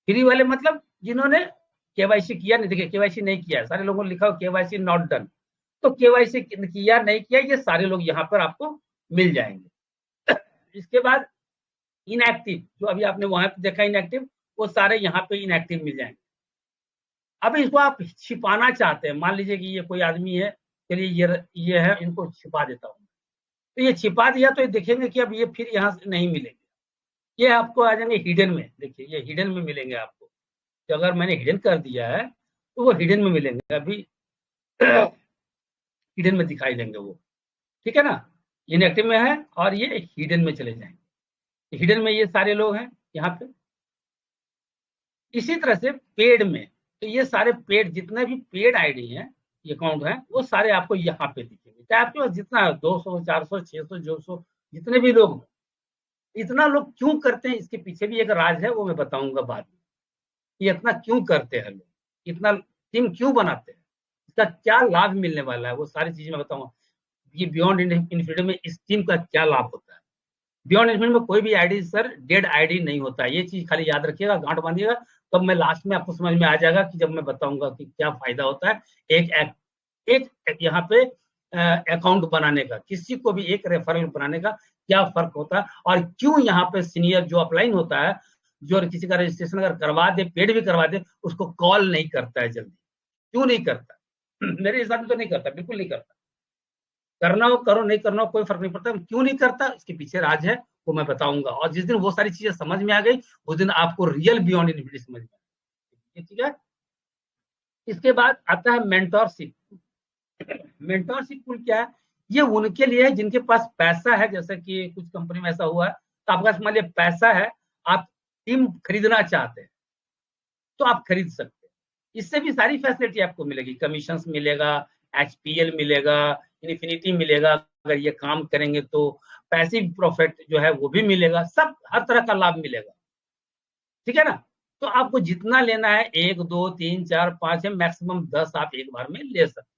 फ्री वाले मतलब जिन्होंने केवाईसी किया नहीं। देखिए केवाईसी नहीं किया है, सारे लोगों ने लिखा हो केवाईसी नॉट डन। तो केवाईसी किया नहीं किया, ये सारे लोग यहाँ पर आपको मिल जाएंगे। इसके बाद इनएक्टिव, जो अभी आपने वहां पे देखा इनएक्टिव, वो सारे यहाँ पे इनएक्टिव मिल जाएंगे। अब इसको आप छिपाना चाहते हैं, मान लीजिए कि ये कोई आदमी है, चलिए ये है, इनको छिपा देता हूँ। तो ये छिपा दिया तो ये देखेंगे कि अब ये फिर यहाँ से नहीं मिलेंगे, ये आपको आ जाएंगे हिडन में। देखिए ये हिडन में मिलेंगे आपको। तो अगर मैंने हिडन कर दिया है तो वो हिडन में मिलेंगे, अभी हिडन में दिखाई देंगे वो। ठीक है ना, इनएक्टिव में है और ये हिडन में चले जाएंगे। हिडन में ये सारे लोग हैं यहाँ पे। इसी तरह से पेड में, तो ये सारे पेड, जितने भी पेड आईडी हैं, अकाउंट हैं, वो सारे आपको यहाँ पे दिखेंगे। चाहे आपके पास जितना है, 200 400 600 200 जितने भी लोग, इतना लोग क्यों करते हैं, इसके पीछे भी एक राज है, वो मैं बताऊंगा बाद में। ये इतना क्यों करते हैं लोग, इतना टीम क्यों बनाते हैं, इसका क्या लाभ मिलने वाला है, वो सारी चीजें मैं बताऊंगा। ये बियॉन्ड इन्फिनिटी में इस टीम का क्या लाभ होता है। बियॉन्ड इन्फिनिटी में कोई भी आईडी सर डेड आईडी नहीं होता, ये चीज खाली याद रखिएगा, गांठ बांधिएगा, तब मैं लास्ट में आपको समझ में आ जाएगा कि जब मैं बताऊंगा कि क्या फायदा होता है एक यहाँ पे अकाउंट बनाने का, किसी को भी एक रेफरल बनाने का क्या फर्क होता है, और क्यों यहाँ पे सीनियर जो अपलाइन होता है, जो किसी का रजिस्ट्रेशन अगर करवा दे, पेड भी करवा दे, उसको कॉल नहीं करता है जल्दी। क्यों नहीं करता? मेरे हिसाब से तो नहीं करता, बिल्कुल नहीं करता। करना हो करो, नहीं करना हो कोई फर्क नहीं पड़ता। क्यों नहीं करता, इसके पीछे राज है, वो मैं बताऊंगा। और जिस दिन वो सारी चीजें समझ में आ गई, उस दिन आपको रियल बियॉन्ड इन्फिनिटी समझ में आ गई। ठीक है, इसके बाद आता है मेंटोरशिप। मेंटोरशिप टूल क्या है? ये उनके लिए है जिनके पास पैसा है, जैसे कि कुछ कंपनी में ऐसा हुआ है, तो आपके पास मान लीजिए पैसा है, आप टीम खरीदना चाहते हैं तो आप खरीद सकते हैं। इससे भी सारी फैसिलिटी आपको मिलेगी, कमीशन मिलेगा, एचपीएल मिलेगा, इन्फिनिटी मिलेगा, अगर ये काम करेंगे तो पैसिव प्रॉफिट जो है वो भी मिलेगा, सब हर तरह का लाभ मिलेगा। ठीक है ना, तो आपको जितना लेना है, 1 2 3 4 5 है, मैक्सिमम 10 आप एक बार में ले सकते हैं।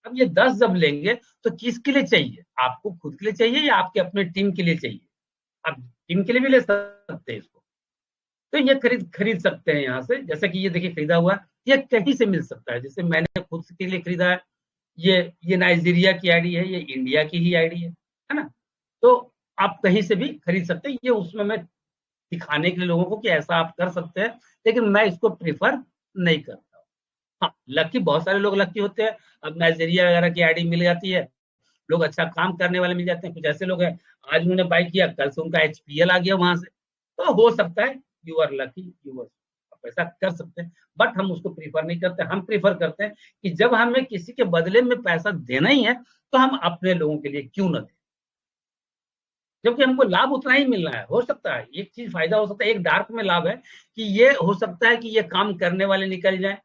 अब ये 10 जब लेंगे तो किसके लिए चाहिए? आपको खुद के लिए चाहिए या आपके अपने टीम के लिए चाहिए? आप टीम के लिए भी ले सकते हैं इसको, तो ये खरीद खरीद सकते हैं यहाँ से। जैसे कि ये देखिए खरीदा हुआ, ये कहीं से मिल सकता है, जैसे मैंने खुद के लिए खरीदा है, ये नाइजीरिया की आईडी है, ये इंडिया की ही आईडी है ना। तो आप कहीं से भी खरीद सकते हैं, ये उसमें मैं दिखाने के लिए लोगों को कि ऐसा आप कर सकते हैं, लेकिन मैं इसको प्रीफर नहीं करता हूँ। हाँ, लकी, बहुत सारे लोग लकी होते हैं, अब नाइजीरिया वगैरह की आईडी मिल जाती है, लोग अच्छा काम करने वाले मिल जाते हैं। कुछ ऐसे लोग हैं, आज उन्होंने बाई किया, कल से उनका एचपीएल आ गया वहां से, तो हो सकता है you are lucky, you are, आप ऐसा कर सकते हैं। बट हम उसको प्रीफर नहीं करते, हम प्रीफर करते हैं कि जब हमें किसी के बदले में पैसा देना ही है, तो हम अपने लोगों के लिए क्यों ना दें, जबकि हमको लाभ उतना ही मिलना है। हो सकता है एक चीज फायदा हो सकता है, एक डार्क में लाभ है कि ये हो सकता है कि ये काम करने वाले निकल जाए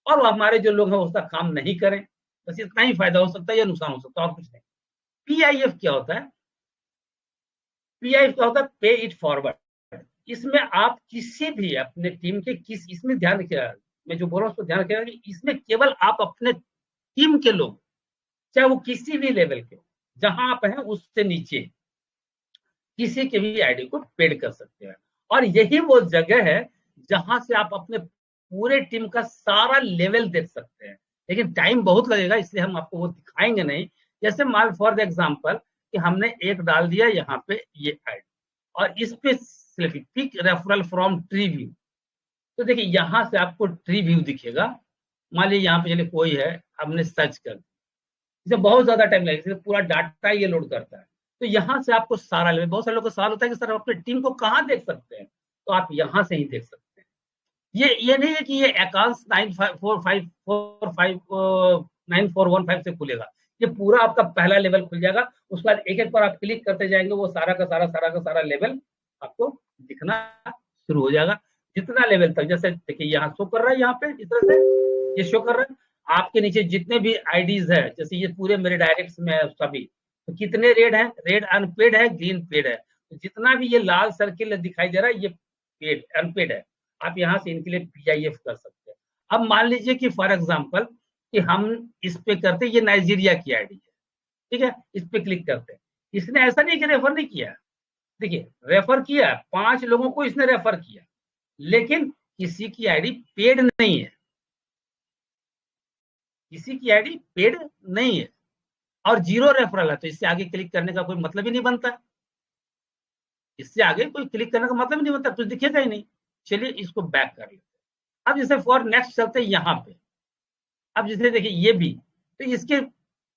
और हमारे जो लोग हैं उसका काम नहीं करें, बस इतना ही फायदा हो सकता है या नुकसान हो सकता है, और कुछ नहीं। पीआईएफ क्या होता है? पीआईएफ क्या होता है? पे इट फॉरवर्ड। इसमें आप किसी भी अपने टीम के इसमें ध्यान रखिएगा, मैं जो बोल रहा हूँ उसको ध्यान रखिएगा कि इसमें केवल आप अपने टीम के लोग, चाहे वो किसी भी लेवल के, जहां आप हैं उससे नीचे किसी के भी आईडी को पेड कर सकते हैं। और यही वो जगह है जहां से आप अपने पूरे टीम का सारा लेवल देख सकते हैं, लेकिन टाइम बहुत लगेगा, इसलिए हम आपको वो दिखाएंगे नहीं। जैसे मान फॉर एग्जाम्पल कि हमने एक डाल दिया यहाँ पे ये आईडी, और इस पे pick referral from tree view, तो देखिए यहाँ से आपको ट्री व्यू दिखेगा। मान लीजिए यहाँ पे चलिए कोई है, हमने सर्च कर, इसे बहुत ज्यादा टाइम लगेगा, पूरा डाटा ये लोड करता है, तो यहाँ से आपको सारा लेवल, बहुत सारे लोगों का सवाल होता है कि सर अपने टीम को कहाँ देख सकते हैं, तो आप यहाँ से ही देख सकते हैं। ये नहीं है कि ये अकाउंट्स 9415 से खुलेगा, ये पूरा आपका पहला लेवल खुल जाएगा। उसके बाद एक एक पर आप क्लिक करते जाएंगे, वो सारा का सारा लेवल आपको दिखना शुरू हो जाएगा। जितना लेवल तक, जैसे देखिए यहाँ शो कर रहा है, यहाँ पे इस तरह से ये शो कर रहा है। आपके नीचे जितने भी आईडीज है, जैसे ये पूरे मेरे डायरेक्ट्स में है सभी, तो कितने रेड है, रेड अनपेड है, ग्रीन पेड है। तो जितना भी ये लाल सर्किल दिखाई दे रहा है, ये पेड अनपेड है। आप यहाँ से इनके लिए पीआईएफ कर सकते हैं। अब मान लीजिए कि फॉर एग्जाम्पल कि हम इस पे करते, ये नाइजीरिया की आईडी है, ठीक है, इस पे क्लिक करते हैं। इसने ऐसा नहीं कि रेफर नहीं किया, देखिए रेफर किया, 5 लोगों को इसने रेफर किया, लेकिन किसी की आईडी पेड नहीं है, किसी की आईडी पेड नहीं है और 0 रेफरल है, तो इससे आगे क्लिक करने का कोई मतलब ही नहीं बनता, इससे आगे कोई क्लिक करने का मतलब ही नहीं बनता, कुछ दिखेगा ही नहीं। चलिए इसको बैक कर लेते हैं। अब जैसे फॉर नेक्स्ट चलते हैं यहाँ पे। अब जैसे देखिए ये भी, तो इसके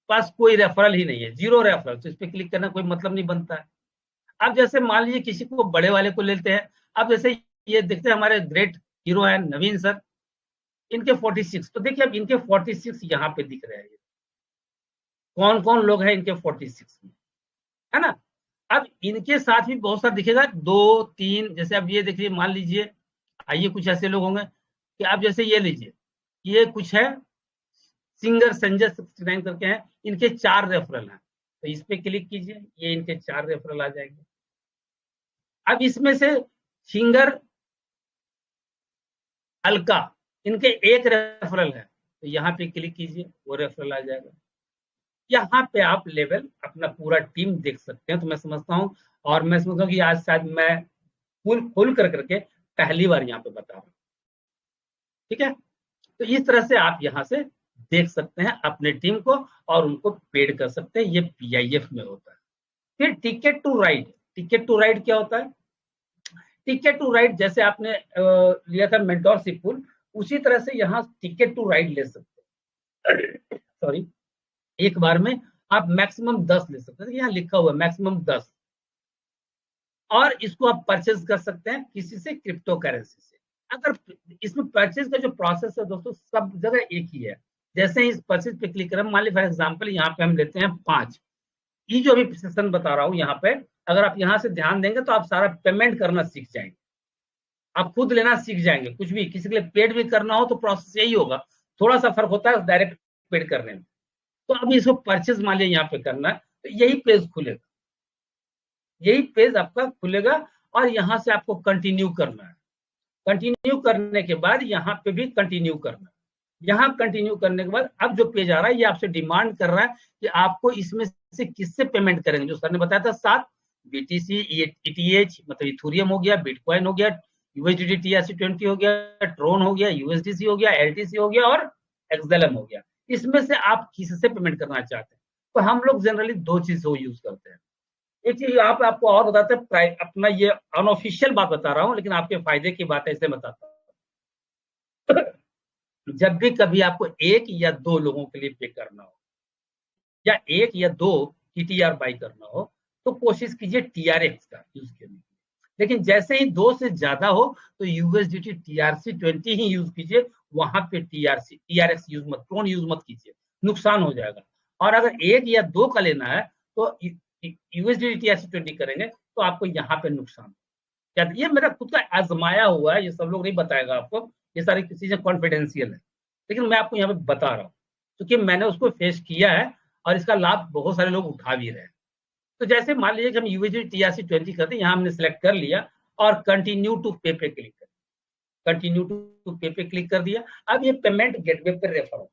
पास कोई रेफरल ही नहीं है, 0 रेफरल, तो इस पे क्लिक करना कोई मतलब नहीं बनता है। अब जैसे मान लीजिए किसी को बड़े वाले को लेते हैं। अब जैसे ये देखते हैं हमारे ग्रेट हीरो है नवीन सर, इनके 46, तो देखिए अब इनके 46 यहाँ पे दिख रहे हैं, कौन कौन लोग हैं इनके 46 में, है ना। अब इनके साथ भी बहुत सारा दिखेगा, 2 3, जैसे अब ये देखिए मान लीजिए, आइए कुछ ऐसे लोग होंगे कि आप जैसे ये लीजिए, ये कुछ है सिंगर संजय 69 करके हैं, इनके 4 रेफरल हैं, तो इस पे क्लिक कीजिए, ये इनके 4 रेफरल आ जाएंगे। अब इसमें से सिंगर अलका, इनके 1 रेफरल है, तो यहाँ पे क्लिक कीजिए, वो रेफरल आ जाएगा। यहाँ पे आप लेवल अपना पूरा टीम देख सकते हैं। तो मैं समझता हूँ, और मैं समझता हूँ कि आज शायद मैं खुल कर करके पहली बार यहाँ पे बता रहा हूँ, ठीक है। तो इस तरह से आप यहाँ से देख सकते हैं अपने टीम को और उनको पेड कर सकते हैं, ये पीआईएफ में होता है। फिर ticket to ride, ticket to ride क्या होता है? टिकट टू राइड जैसे आपने लिया था मेंटोरशिप पूल, उसी तरह से यहाँ टिकट टू राइड ले सकते हैं। सॉरी, एक बार में आप मैक्सिमम 10 ले सकते हैं, यहाँ लिखा हुआ है मैक्सिमम 10, और इसको आप परचेज कर सकते हैं किसी से, क्रिप्टो करेंसी से। अगर इसमें परचेज का जो प्रोसेस है दोस्तों, सब जगह एक ही है। जैसे इस परचेज पे क्लिक करें, मान लीजिए फॉर एग्जांपल यहाँ पे हम लेते हैं 5, ये जो अभी सेशन बता रहा हूँ यहाँ पे, अगर आप यहाँ से ध्यान देंगे तो आप सारा पेमेंट करना सीख जाएंगे, आप खुद लेना सीख जाएंगे। कुछ भी किसी के लिए पेड भी करना हो तो प्रोसेस यही होगा, थोड़ा सा फर्क होता है डायरेक्ट पेड करने में। तो अभी इसको परचेज मान लिया यहाँ पे करना है, तो यही पेज खुलेगा, यही पेज आपका खुलेगा, और यहाँ से आपको कंटिन्यू करना है। कंटिन्यू करने के बाद यहाँ पे भी कंटिन्यू करना है। यहाँ कंटिन्यू करने के बाद अब जो पेज आ रहा है, ये आपसे डिमांड कर रहा है कि आपको इसमें से किससे पेमेंट करेंगे। जो सर ने बताया था 7, बीटीसी, ईटीएच मतलब इथेरियम हो गया, बिटकॉइन हो गया, यूएसडीटी TRC20 हो गया, ट्रोन हो गया, यूएसडीसी हो गया, एलटीसी हो गया और एक्सएलएम हो गया। इसमें से आप किससे पेमेंट करना चाहते हैं? तो हम लोग जनरली 2 चीज को यूज करते हैं। एक चीज आप आपको और बताते हैं, अपना ये अनऑफिशियल बात बता रहा हूँ, लेकिन आपके फायदे की बात है इसलिए बताता हूँ। जब भी कभी आपको 1 या 2 लोगों के लिए पे करना हो, या 1 या 2 टीटीआर बाई करना हो, तो कोशिश कीजिए टीआरएक्स का यूज करने की। लेकिन जैसे ही 2 से ज्यादा हो तो यूएसडीटी TRC20 ही यूज कीजिए, वहां पे टीआरएक्स यूज मत, ट्रोन यूज मत कीजिए, नुकसान हो जाएगा। और अगर 1 या 2 का लेना है तो यूएसडीटी TRC20 करेंगे तो आपको यहाँ पे नुकसान। क्या ये मेरा खुद का आजमाया हुआ है, ये सब लोग नहीं बताएगा आपको, ये सारी चीजें कॉन्फिडेंशियल है, लेकिन मैं आपको यहाँ पे बता रहा हूँ क्योंकि मैंने उसको फेस किया है और इसका लाभ बहुत सारे लोग उठा भी रहे हैं। तो जैसे मान लीजिए कि हम यूएसडी TRC20 करते हैं, यहाँ हमने सिलेक्ट कर लिया और कंटिन्यू टू पे पे क्लिक कर, कंटिन्यू टू पे पे क्लिक कर दिया। अब ये पेमेंट गेटवे पर रेफर हो,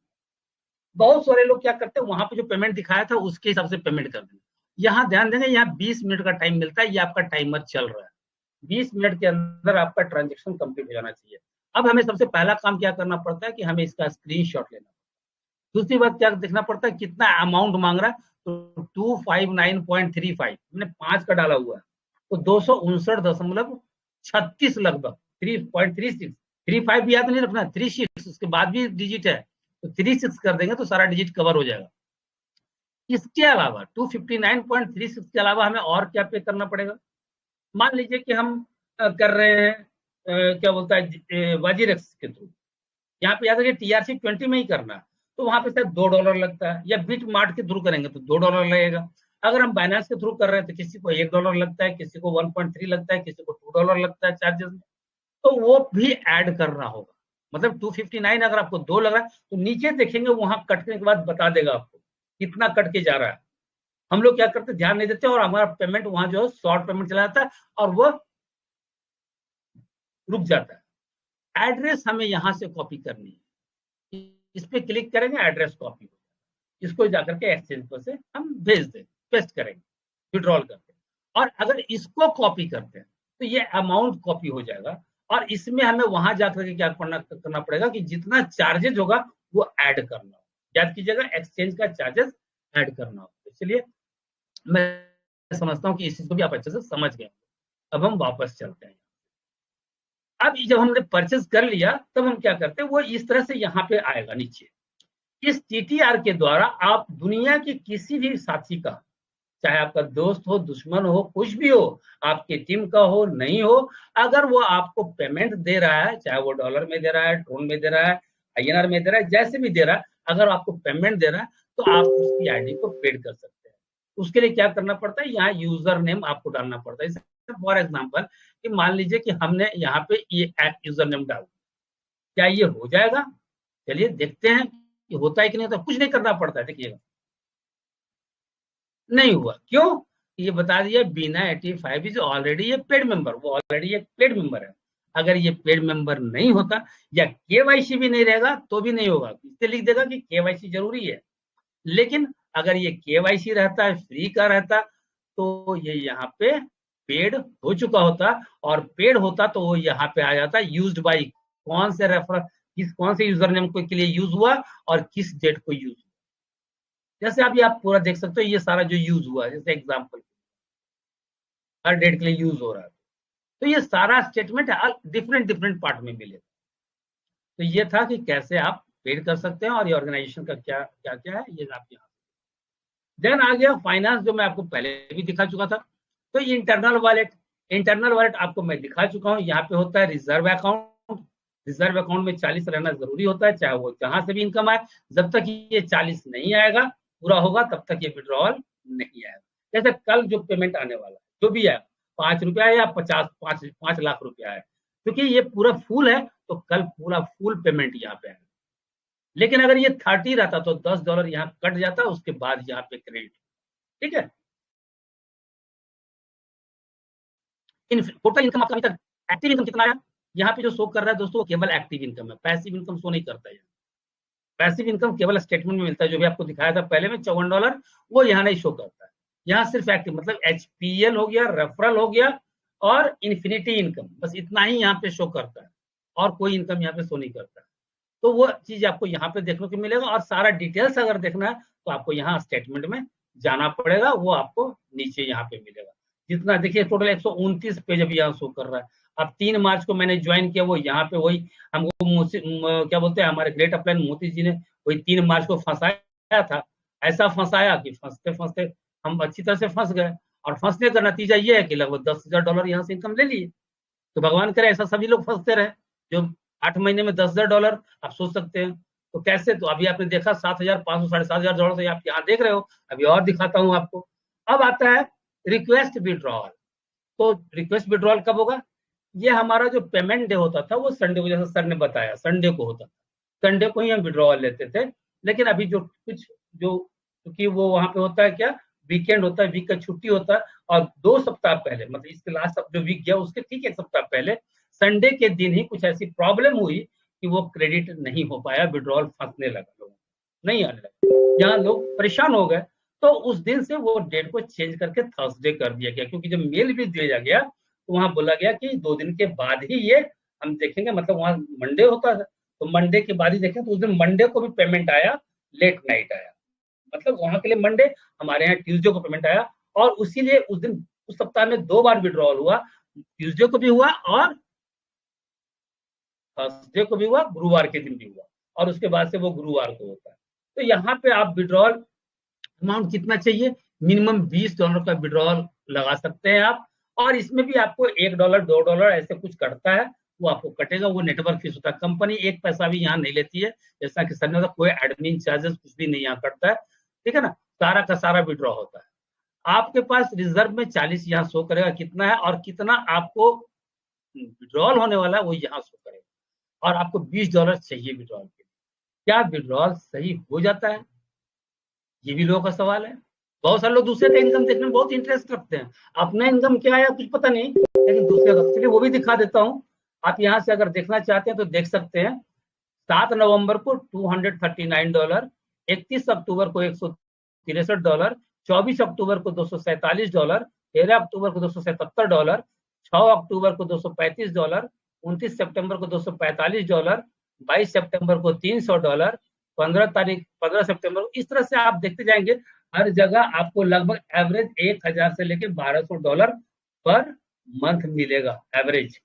बहुत सारे लोग क्या करते हैं, वहां पे जो पेमेंट दिखाया था उसके हिसाब से पेमेंट कर देंगे। यहाँ ध्यान देंगे, यहाँ 20 मिनट का टाइम मिलता है, ये आपका टाइमर चल रहा है, 20 मिनट के अंदर आपका ट्रांजेक्शन कंप्लीट हो जाना चाहिए। अब हमें सबसे पहला काम क्या करना पड़ता है कि हमें इसका स्क्रीनशॉट लेना। दूसरी बात क्या देखना पड़ता है, कितना अमाउंट मांग रहा है, तो 259.35 मैंने 5 का डाला हुआ है, तो 259.36 लगभग, 3.36, 35 भी याद नहीं रखना, 36 उसके बाद भी डिजिट है, तो 36 कर देंगे तो सारा डिजिट कवर हो जाएगा। इसके अलावा 259.36 के अलावा हमें और क्या पे करना पड़ेगा? मान लीजिए कि हम कर रहे हैं क्या बोलता है वाजीरेक्स के थ्रू, यहाँ पे याद रखिए टीआरसी 20 में ही करना, तो वहां पे शायद $2 लगता है, या बिट मार्ट के थ्रू करेंगे तो $2 लगेगा। अगर हम बाइनेंस के थ्रू कर रहे हैं तो किसी को $1 लगता है, किसी को 1.3 लगता है, किसी को $2 लगता है चार्जेस में, तो वो भी ऐड करना होगा। मतलब 259 अगर आपको 2 लग रहा है तो नीचे देखेंगे, वहां कटने के बाद बता देगा आपको कितना कट के जा रहा है। हम लोग क्या करते, ध्यान नहीं देते और हमारा पेमेंट वहां जो है शॉर्ट पेमेंट चला जाता है और वो रुक जाता है। एड्रेस हमें यहां से कॉपी करनी है, इस पे क्लिक करेंगे, एड्रेस कॉपी हो जाएगा, इसको जाकर के एक्सचेंज पर से हम भेज दें, पेस्ट करेंगे, विड्रॉल करते हैं। और अगर इसको कॉपी करते हैं तो ये अमाउंट कॉपी हो जाएगा, और इसमें हमें वहां जाकर के क्या करना पड़ेगा कि जितना चार्जेज होगा वो ऐड करना होगा। याद कीजिएगा, एक्सचेंज का चार्जेस ऐड करना होगा। इसलिए मैं समझता हूँ कि इस चीज को भी आप अच्छे से समझ गए। अब हम वापस चलते हैं। अब जब हमने परचेज कर लिया तब हम क्या करते हैं, वो इस तरह से यहाँ पे आएगा नीचे। इस टीटीआर के द्वारा आप दुनिया के किसी भी साथी का, चाहे आपका दोस्त हो, दुश्मन हो, कुछ भी हो, आपके टीम का हो, नहीं हो, अगर वो आपको पेमेंट दे रहा है, चाहे वो डॉलर में दे रहा है, ट्रोन में दे रहा है, आईएनआर में दे रहा है, जैसे भी दे रहा है, अगर आपको पेमेंट दे रहा है तो आप उसकी आईडी को पेड कर सकते हैं। उसके लिए क्या करना पड़ता है, यहाँ यूजर नेम आपको डालना पड़ता है। फॉर एग्जाम्पल कि मान लीजिए कि हमने यहाँ पे ये यूजर नेम डाल, क्या ये हो जाएगा? चलिए देखते हैं कि होता है कि नहीं होता। कुछ नहीं करना पड़ता है, देखिएगा नहीं हुआ। क्यों? ये बता दिया बिना 85 इज ऑलरेडी ये पेड मेंबर, वो ऑलरेडी एक पेड मेंबर है। अगर ये पेड मेंबर नहीं होता या केवाईसी भी नहीं रहेगा तो भी नहीं होगा, इससे लिख देगा कि केवाईसी जरूरी है। लेकिन अगर ये केवाईसी रहता है, फ्री का रहता, तो ये यहाँ पे पेड हो चुका होता, और पेड होता तो वो यहाँ पे आ जाता यूज्ड बाई, कौन से रेफर, किस कौन से यूजर नेम के लिए यूज हुआ और किस डेट को यूज। जैसे अभी आप पूरा देख सकते हो, ये सारा जो यूज हुआ है, जैसे एग्जांपल हर डेट के लिए यूज हो रहा है, तो ये सारा स्टेटमेंट डिफरेंट डिफरेंट पार्ट में मिलेगा। तो ये था कि कैसे आप पेड कर सकते हैं और ये ऑर्गेनाइजेशन का क्या क्या क्या है, ये आप यहाँ। देन आ गया फाइनेंस, जो मैं आपको पहले भी दिखा चुका था। तो ये इंटरनल वॉलेट, इंटरनल वॉलेट आपको मैं दिखा चुका हूँ। यहाँ पे होता है रिजर्व अकाउंट, रिजर्व अकाउंट में 40 रहना जरूरी होता है, चाहे वो जहां से भी इनकम आए। जब तक ये 40 नहीं आएगा, पूरा होगा, तब तक ये विड्रॉल नहीं आएगा। जैसे कल जो पेमेंट आने वाला है, जो भी है, ₹5 या 5 लाख रुपया है, क्योंकि ये पूरा फुल है तो कल पूरा फुल पेमेंट यहाँ पे आएगा। लेकिन अगर ये 30 रहता तो $10 यहाँ कट जाता, उसके बाद यहाँ पे क्रेडिट। ठीक है। टोटल इनकम आपका अभी तक एक्टिव इनकम कितना है, यहाँ पे जो शो कर रहा है दोस्तों, वो केवल एक्टिव इनकम है, पैसिव इनकम शो नहीं करता है। पैसिव इनकम केवल स्टेटमेंट में मिलता है, जो भी आपको दिखाया था पहले में $54, वो यहाँ नहीं शो करता है। यहाँ सिर्फ एक्टिव मतलब एचपीएल हो गया, रेफरल हो गया और इन्फिनिटी इनकम, बस इतना ही यहाँ पे शो करता है, और कोई इनकम यहाँ पे शो नहीं करता है। तो वो चीज आपको यहाँ पे देखने को मिलेगा, और सारा डिटेल्स अगर देखना है तो आपको यहाँ स्टेटमेंट में जाना पड़ेगा, वो आपको नीचे यहाँ पे मिलेगा। जितना देखिए टोटल 129 पेज अभी यहाँ शो कर रहा है। अब 3 मार्च को मैंने ज्वाइन किया, वो यहाँ पे वही हमको क्या बोलते हैं, हमारे ग्रेट अपलाइन मोती जी ने वही 3 मार्च को फंसाया था। ऐसा फंसाया कि फंसते फंसते हम अच्छी तरह से फंस गए, और फंसने का नतीजा ये है कि लगभग $10,000 यहाँ से इनकम ले लिए। तो भगवान करे ऐसा सभी लोग फंसते रहे, जो 8 महीने में $10,000 आप सोच सकते हैं। तो कैसे, तो अभी आपने देखा 7,500 $7,500 से आप यहाँ देख रहे हो। अभी और दिखाता हूँ आपको। अब आता है रिक्वेस्ट विड्रॉल। तो रिक्वेस्ट विड्रॉल कब होगा? ये हमारा जो पेमेंट डे होता था वो संडे को, जैसे सर ने बताया संडे को होता था, संडे को ही हम विड्रॉल लेते थे। लेकिन अभी जो कुछ जो, क्योंकि वो वहां पे होता है क्या, वीकेंड होता है, वीक का छुट्टी होता है, और 2 सप्ताह पहले, मतलब इसके लास्ट जो वीक गया उसके ठीक 1 सप्ताह पहले संडे के दिन ही कुछ ऐसी प्रॉब्लम हुई कि वो क्रेडिट नहीं हो पाया, विड्रॉल फंसने लगा, लोगों नहीं आने लगा, यहाँ लोग परेशान हो गए। तो उस दिन से वो डेट को चेंज करके थर्सडे कर दिया गया, क्योंकि जब मेल भी दिया गया तो वहां बोला गया कि 2 दिन के बाद ही ये हम देखेंगे, मतलब वहां मंडे होता है तो मंडे के बाद ही देखें। तो उस दिन मंडे को भी पेमेंट आया, लेट नाइट आया, मतलब वहां के लिए मंडे, हमारे यहाँ ट्यूसडे को पेमेंट आया। और उसीलिए उस दिन, उस सप्ताह में 2 बार विड्रॉल हुआ, ट्यूसडे को भी हुआ और थर्सडे को भी हुआ, गुरुवार के दिन भी हुआ, और उसके बाद से वो गुरुवार को होता है। तो यहाँ पे आप विड्रॉल अमाउंट कितना चाहिए, मिनिमम $20 का विड्रॉल लगा सकते हैं आप, और इसमें भी आपको $1 $2 ऐसे कुछ कटता है, वो आपको कटेगा, वो नेटवर्क फीस होता है। कंपनी एक पैसा भी यहाँ नहीं लेती है, जैसा कि सर ने कोई एडमिन चार्जेस कुछ भी नहीं यहाँ कटता है, ठीक है ना, सारा का सारा विड्रॉ होता है। आपके पास रिजर्व में 40 यहाँ शो करेगा कितना है, और कितना आपको विड्रॉल होने वाला है वो यहाँ शो करेगा, और आपको $20 चाहिए विड्रॉल के लिए। क्या विड्रॉल सही हो जाता है, ये भी लोगों का सवाल है। बहुत सारे लोग दूसरे का इनकम देखने में बहुत इंटरेस्ट रखते हैं, अपना इनकम क्या है कुछ पता नहीं, लेकिन दूसरे का, चलिए वो भी दिखा देता हूँ। आप यहाँ से अगर देखना चाहते हैं तो देख सकते हैं। 7 नवंबर को $239, 31 अक्टूबर को $163, 24 अक्टूबर को $247, 13 अक्टूबर को $277, 6 अक्टूबर को $235, 29 सितंबर को $245, 22 सितंबर को $300, 15 सितंबर को, इस तरह से आप देखते जाएंगे। हर जगह आपको लगभग एवरेज 1000 से लेके $1200 पर मंथ मिलेगा एवरेज।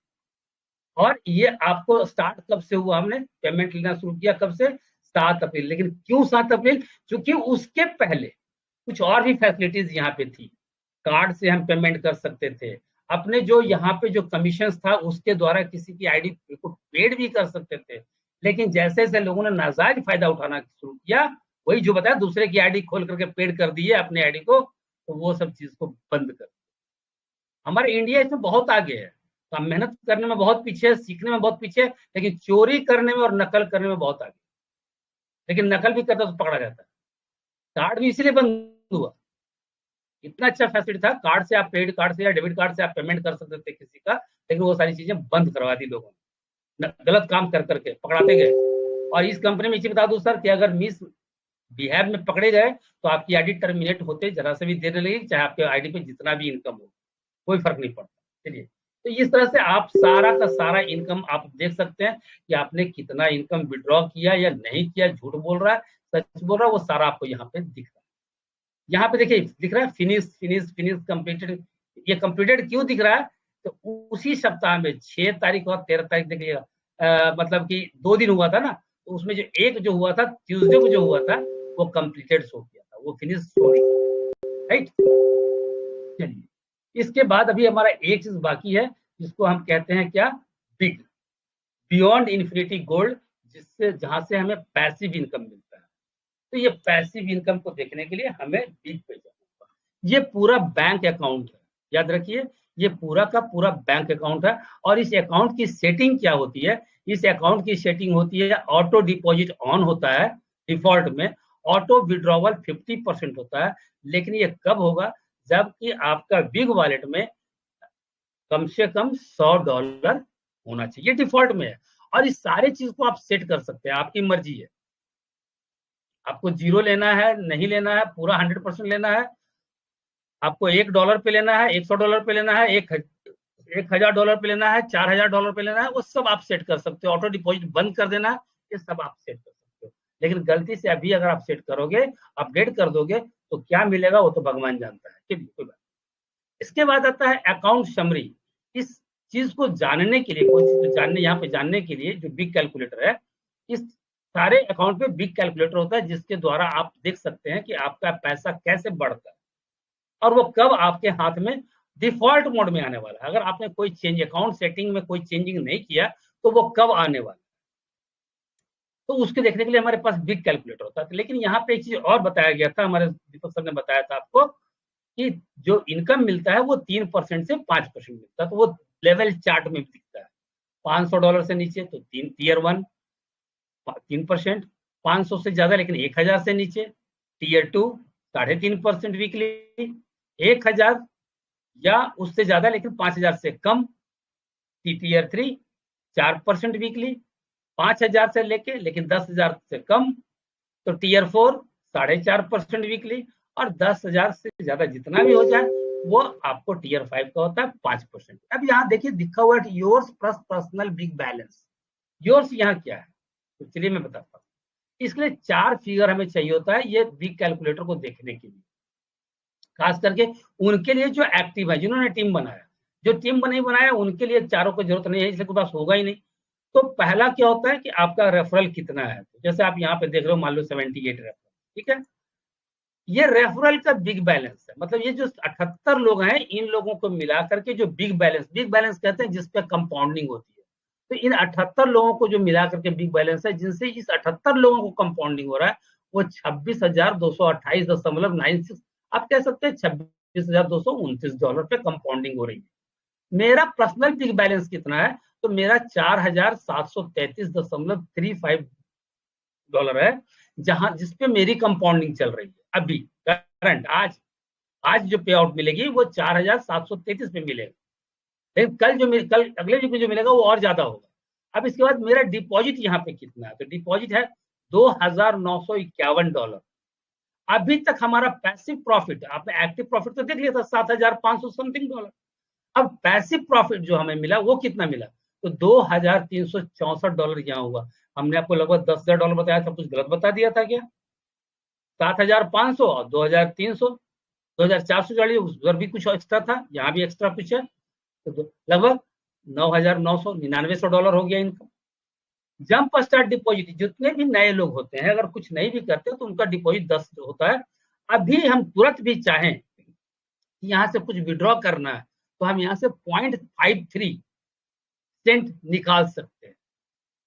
और ये आपको स्टार्ट कब से हुआ, हमने पेमेंट लेना शुरू किया कब से, 7 अप्रैल। लेकिन क्यों 7 अप्रैल, क्योंकि उसके पहले कुछ और भी फैसिलिटीज यहाँ पे थी। कार्ड से हम पेमेंट कर सकते थे, अपने जो यहाँ पे जो कमीशन था उसके द्वारा किसी की आईडी को पेड भी कर सकते थे। लेकिन जैसे जैसे लोगों ने नाजायज फायदा उठाना शुरू किया, वही जो बताया, दूसरे की आईडी खोल करके पेड कर दिए अपने आईडी को, तो वो सब चीज को बंद कर। हमारे इंडिया इसमें बहुत आगे है, तो हम मेहनत करने में बहुत पीछे है, सीखने में बहुत पीछे है, लेकिन चोरी करने में और नकल करने में बहुत आगे। लेकिन नकल भी करता तो पकड़ा जाता है। कार्ड भी इसलिए बंद हुआ, इतना अच्छा फैसिलिटी था, कार्ड से आप, क्रेडिट कार्ड से या डेबिट कार्ड से आप पेमेंट कर सकते थे किसी का, लेकिन वो सारी चीजें बंद करवा दी लोगों ने, गलत काम कर करके पकड़ाते गए। और इस कंपनी में ये बता दूं सर कि अगर मिस बिहेव में पकड़े गए तो आपकी आईडी टर्मिनेट होते जरा से भी देर नहीं लगेगी, चाहे आपके आईडी पे जितना भी इनकम हो, कोई फर्क नहीं पड़ता। चलिए, तो इस तरह से आप सारा का सारा इनकम आप देख सकते हैं कि आपने कितना इनकम विड्रॉ किया या नहीं किया, झूठ बोल रहा है सच बोल रहा है, वो सारा आपको यहाँ पे दिख रहा है। यहाँ पे देखिए दिख रहा है फिनिश फिनिश फिनिश कंप्लीटेड। ये कंप्लीटेड क्यों दिख रहा है, तो उसी सप्ताह में 6 तारीख और 13 तारीख देखिएगा, मतलब कि 2 दिन हुआ था ना, तो उसमें जो एक जो हुआ था ट्यूसडे को जो हुआ था वो कंप्लीटेड शो किया था, वो फिनिश शो नहीं किया, राइट। चलिए, इसके बाद अभी हमारा एक चीज बाकी है जिसको हम कहते हैं क्या, बिग, बियॉन्ड इन्फिनिटी गोल्ड, जिससे जहां से हमें पैसिव इनकम मिलता है। तो ये पैसिव इनकम को देखने के लिए हमें बिग पे जाना होगा। ये पूरा बैंक अकाउंट है, याद रखिए, ये पूरा का पूरा बैंक अकाउंट है। और इस अकाउंट की सेटिंग क्या होती है, इस अकाउंट की सेटिंग होती है, ऑटो डिपॉजिट ऑन होता है डिफॉल्ट में, ऑटो विड्रॉवल 50% होता है। लेकिन ये कब होगा, जबकि आपका बिग वॉलेट में कम से कम $100 होना चाहिए, डिफॉल्ट में है। और इस सारे चीज को आप सेट कर सकते हैं, आपकी मर्जी है, आपको 0 लेना है, नहीं लेना है, पूरा 100% लेना है, आपको $1 पे लेना है, $100 पे लेना है, $1000 पे लेना है, $4000 पे लेना है, वो सब आप सेट कर सकते हो। ऑटो डिपॉजिट बंद कर देना, ये सब आप सेट कर सकते हो। लेकिन गलती से अभी अगर आप सेट करोगे, अपडेट कर दोगे, तो क्या मिलेगा वो तो भगवान जानता है। चलिए, कोई बात। इसके बाद आता है अकाउंट समरी। इस चीज को जानने के लिए, कोई चीज को जानने, यहाँ पे जानने के लिए जो बिग कैलकुलेटर है, इस सारे अकाउंट पे बिग कैलकुलेटर होता है, जिसके द्वारा आप देख सकते हैं कि आपका पैसा कैसे बढ़ता है और वो कब आपके हाथ में डिफॉल्ट मोड में आने वाला है। अगर आपने कोई चेंज, अकाउंट सेटिंग में कोई चेंजिंग नहीं किया, तो वो कब आने वाला है, तो उसके देखने के लिए हमारे पास बिग कैलकुलेटर होता है। लेकिन यहाँ पे एक चीज और बताया गया था, हमारे दीपक सर ने बताया था आपको, कि जो इनकम मिलता है वो 3% से 5% मिलता है, तो वो लेवल चार्ट में दिखता है। $500 से नीचे तो टीयर 1 3%, 500 से ज्यादा लेकिन 1000 से नीचे टीयर 2 3.5% वीकली, 1000 या उससे ज्यादा लेकिन 5000 से कम टीयर 3 4% वीकली, 5000 से लेके लेकिन 10,000 से कम तो टीयर 4 4.5% वीकली, और 10,000 से ज्यादा जितना भी हो जाए वो आपको टीयर 5 का होता है 5%। अब यहाँ देखिए लिखा हुआ है yours plus personal big balance. Yours यहाँ क्या है, तो चलिए मैं बताता हूँ। इसके लिए 4 फिगर हमें चाहिए होता है ये बिग कैलकुलेटर को देखने के लिए, खास करके उनके लिए जो एक्टिव है, जिन्होंने टीम बनाया। जो टीम नहीं बनाया उनके लिए चारों को जरूरत नहीं है, इसलिए पास होगा ही नहीं। तो पहला क्या होता है कि आपका रेफरल कितना है, जैसे आप यहाँ पे देख रहे हो, मान लो 78 रेफरल, ठीक है। ये रेफरल का बिग बैलेंस है, मतलब ये जो 78 लोग हैं इन लोगों को मिला करके जो बिग बैलेंस कहते हैं जिसपे कंपाउंडिंग होती है। तो इन 78 लोगों को जो मिला करके बिग बैलेंस है, जिनसे इस 78 लोगों को कंपाउंडिंग हो रहा है, वो 26,228.96, आप कह सकते हैं $26,229 पे कंपाउंडिंग हो रही है। मेरा पर्सनल बिग बैलेंस कितना है, तो मेरा $4,733.35 है, जहां जिसपे मेरी कंपाउंडिंग चल रही है अभी करंट। आज जो पे आउट मिलेगी वो 4,733 पे मिलेगा, लेकिन कल अगले वीक में जो मिलेगा वो और ज्यादा होगा। अब इसके बाद मेरा डिपॉजिट यहाँ पे कितना है, तो डिपॉजिट है $2,951। अभी तक हमारा पैसिव प्रॉफिट, आपने एक्टिव प्रॉफिट तो देख लिया था $7,500 समथिंग डॉलर। अब पैसिव प्रॉफिट जो हमें मिला वो कितना मिला, तो $2,364 यहाँ हुआ। हमने आपको लगभग $10,000 बताया था, कुछ गलत बता दिया था क्या? 7,500 और 2,300, 2,400 डालिए, उधर भी कुछ एक्स्ट्रा था, यहाँ भी एक्स्ट्रा कुछ है, तो लगभग $9,999 हो गया इनका। जंप स्टार्ट डिपॉजिट, जितने भी नए लोग होते हैं अगर कुछ नहीं भी करते तो उनका डिपॉजिट 10 होता है। अभी हम तुरंत भी चाहें यहाँ से कुछ विड्रॉ करना है तो हम यहाँ से 0.53 सेंट निकाल सकते हैं,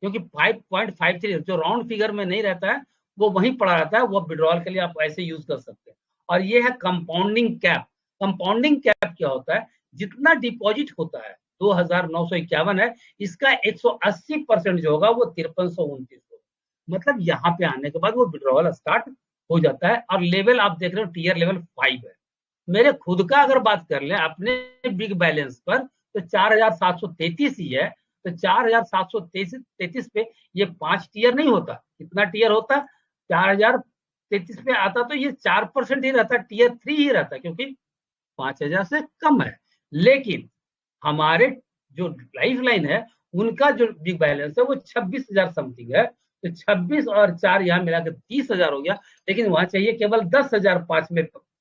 क्योंकि 5.53 जो राउंड फिगर में नहीं रहता है वो वहीं पड़ा रहता है, वो विड्रॉल के लिए आप ऐसे यूज कर सकते हैं। और ये है कंपाउंडिंग कैप। कंपाउंडिंग कैप क्या होता है, जितना डिपॉजिट होता है 2,951 है, इसका 180% जो होगा वो 5329 होगा। मतलब यहाँ पे आने के बाद वो विड्रॉल स्टार्ट हो जाता है। और लेवल आप देख रहे हो टीयर लेवल 5 है। मेरे खुद का अगर बात कर ले अपने बिग बैलेंस पर तो 4,733 ही है, तो 4,733 पे ये 5 टीयर नहीं होता, कितना टीयर होता, 4,033 पे आता तो ये 4% ही रहता, टीयर 3 ही रहता, क्योंकि 5,000 से कम है। लेकिन हमारे जो लाइफ लाइन है उनका जो बिग बैलेंस है वो 26,000 समथिंग है, तो 26 और 4 यहाँ मिलाकर 30,000 हो गया। लेकिन वहां चाहिए केवल 10,000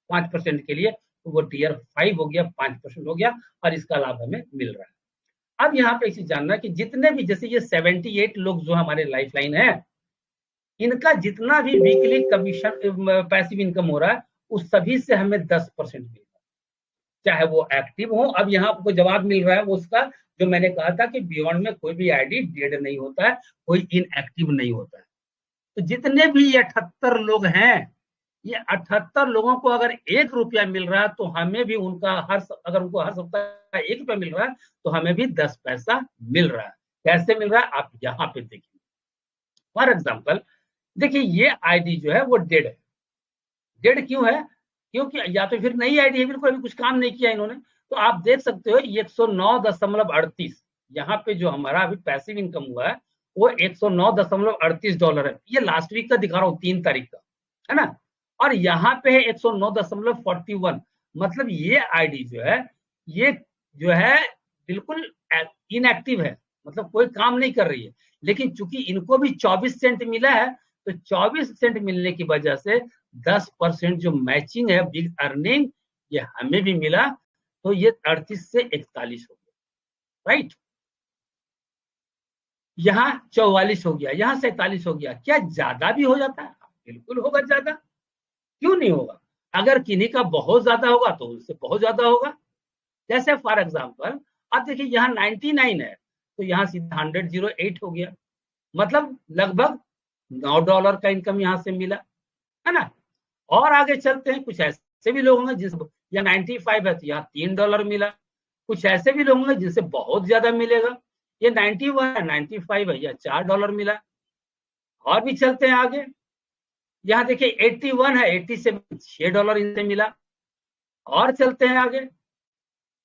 5% के लिए, तो वो टीयर 5 हो गया, 5% हो गया, और इसका लाभ हमें मिल रहा है। अब यहाँ पे इसे जानना कि जितने भी, जैसे ये 78 लोग जो हमारे लाइफ लाइन है, इनका जितना भी वीकली कमीशन पैसिव इनकम हो रहा है उस सभी से हमें 10% मिल रहा है, चाहे वो एक्टिव हो। अब यहाँ आपको जवाब मिल रहा है उसका, जो मैंने कहा था कि बियॉन्ड में कोई भी आईडी डेड नहीं होता है, कोई इनएक्टिव नहीं होता है। तो जितने भी ये 78 लोग हैं, ये 78 लोगों को अगर ₹1 मिल रहा है तो हमें भी उनका अगर उनको हर सप्ताह ₹1 मिल रहा है तो हमें भी 10 पैसा मिल रहा है। कैसे मिल रहा है आप यहाँ पे देखिए। फॉर एग्जाम्पल देखिए, ये आईडी जो है वो डेड है। डेड क्यों है, क्योंकि या तो फिर नई आईडी है, बिल्कुल अभी कुछ काम नहीं किया इन्होंने। तो आप देख सकते हो 109.38, यहाँ पे जो हमारा अभी पैसिव इनकम हुआ है वो $109.38 है। ये लास्ट वीक का दिखा रहा हूँ, 3 तारीख का, है ना। और यहाँ पे है 109.41, मतलब ये आईडी जो है, ये जो है बिल्कुल इनएक्टिव है, मतलब कोई काम नहीं कर रही है। लेकिन चूंकि इनको भी 24 सेंट मिला है, तो 24 सेंट मिलने की वजह से 10% जो मैचिंग है बिग अर्निंग, ये हमें भी मिला, तो ये 38 से 41 हो गया, राइट। यहाँ 44 हो गया, यहाँ 47 हो गया। क्या ज्यादा भी हो जाता है? बिल्कुल होगा ज्यादा, क्यों नहीं होगा। अगर किन्हीं का बहुत ज्यादा होगा तो उससे बहुत ज्यादा होगा। जैसे फॉर एग्जाम्पल आप देखिए यहाँ 99 है, तो यहाँ सीधा 108 हो गया, मतलब लगभग $9 का इनकम यहाँ से मिला, है ना। और आगे चलते हैं, कुछ ऐसे भी लोग होंगे जिस या 95 है तो यहाँ $3 मिला। कुछ ऐसे भी लोग होंगे जिनसे बहुत ज्यादा मिलेगा, ये 91 है, 95 है, या $4 मिला। और भी चलते हैं आगे, यहाँ देखिए 81 है, 87 $6 इनसे मिला। और चलते हैं आगे,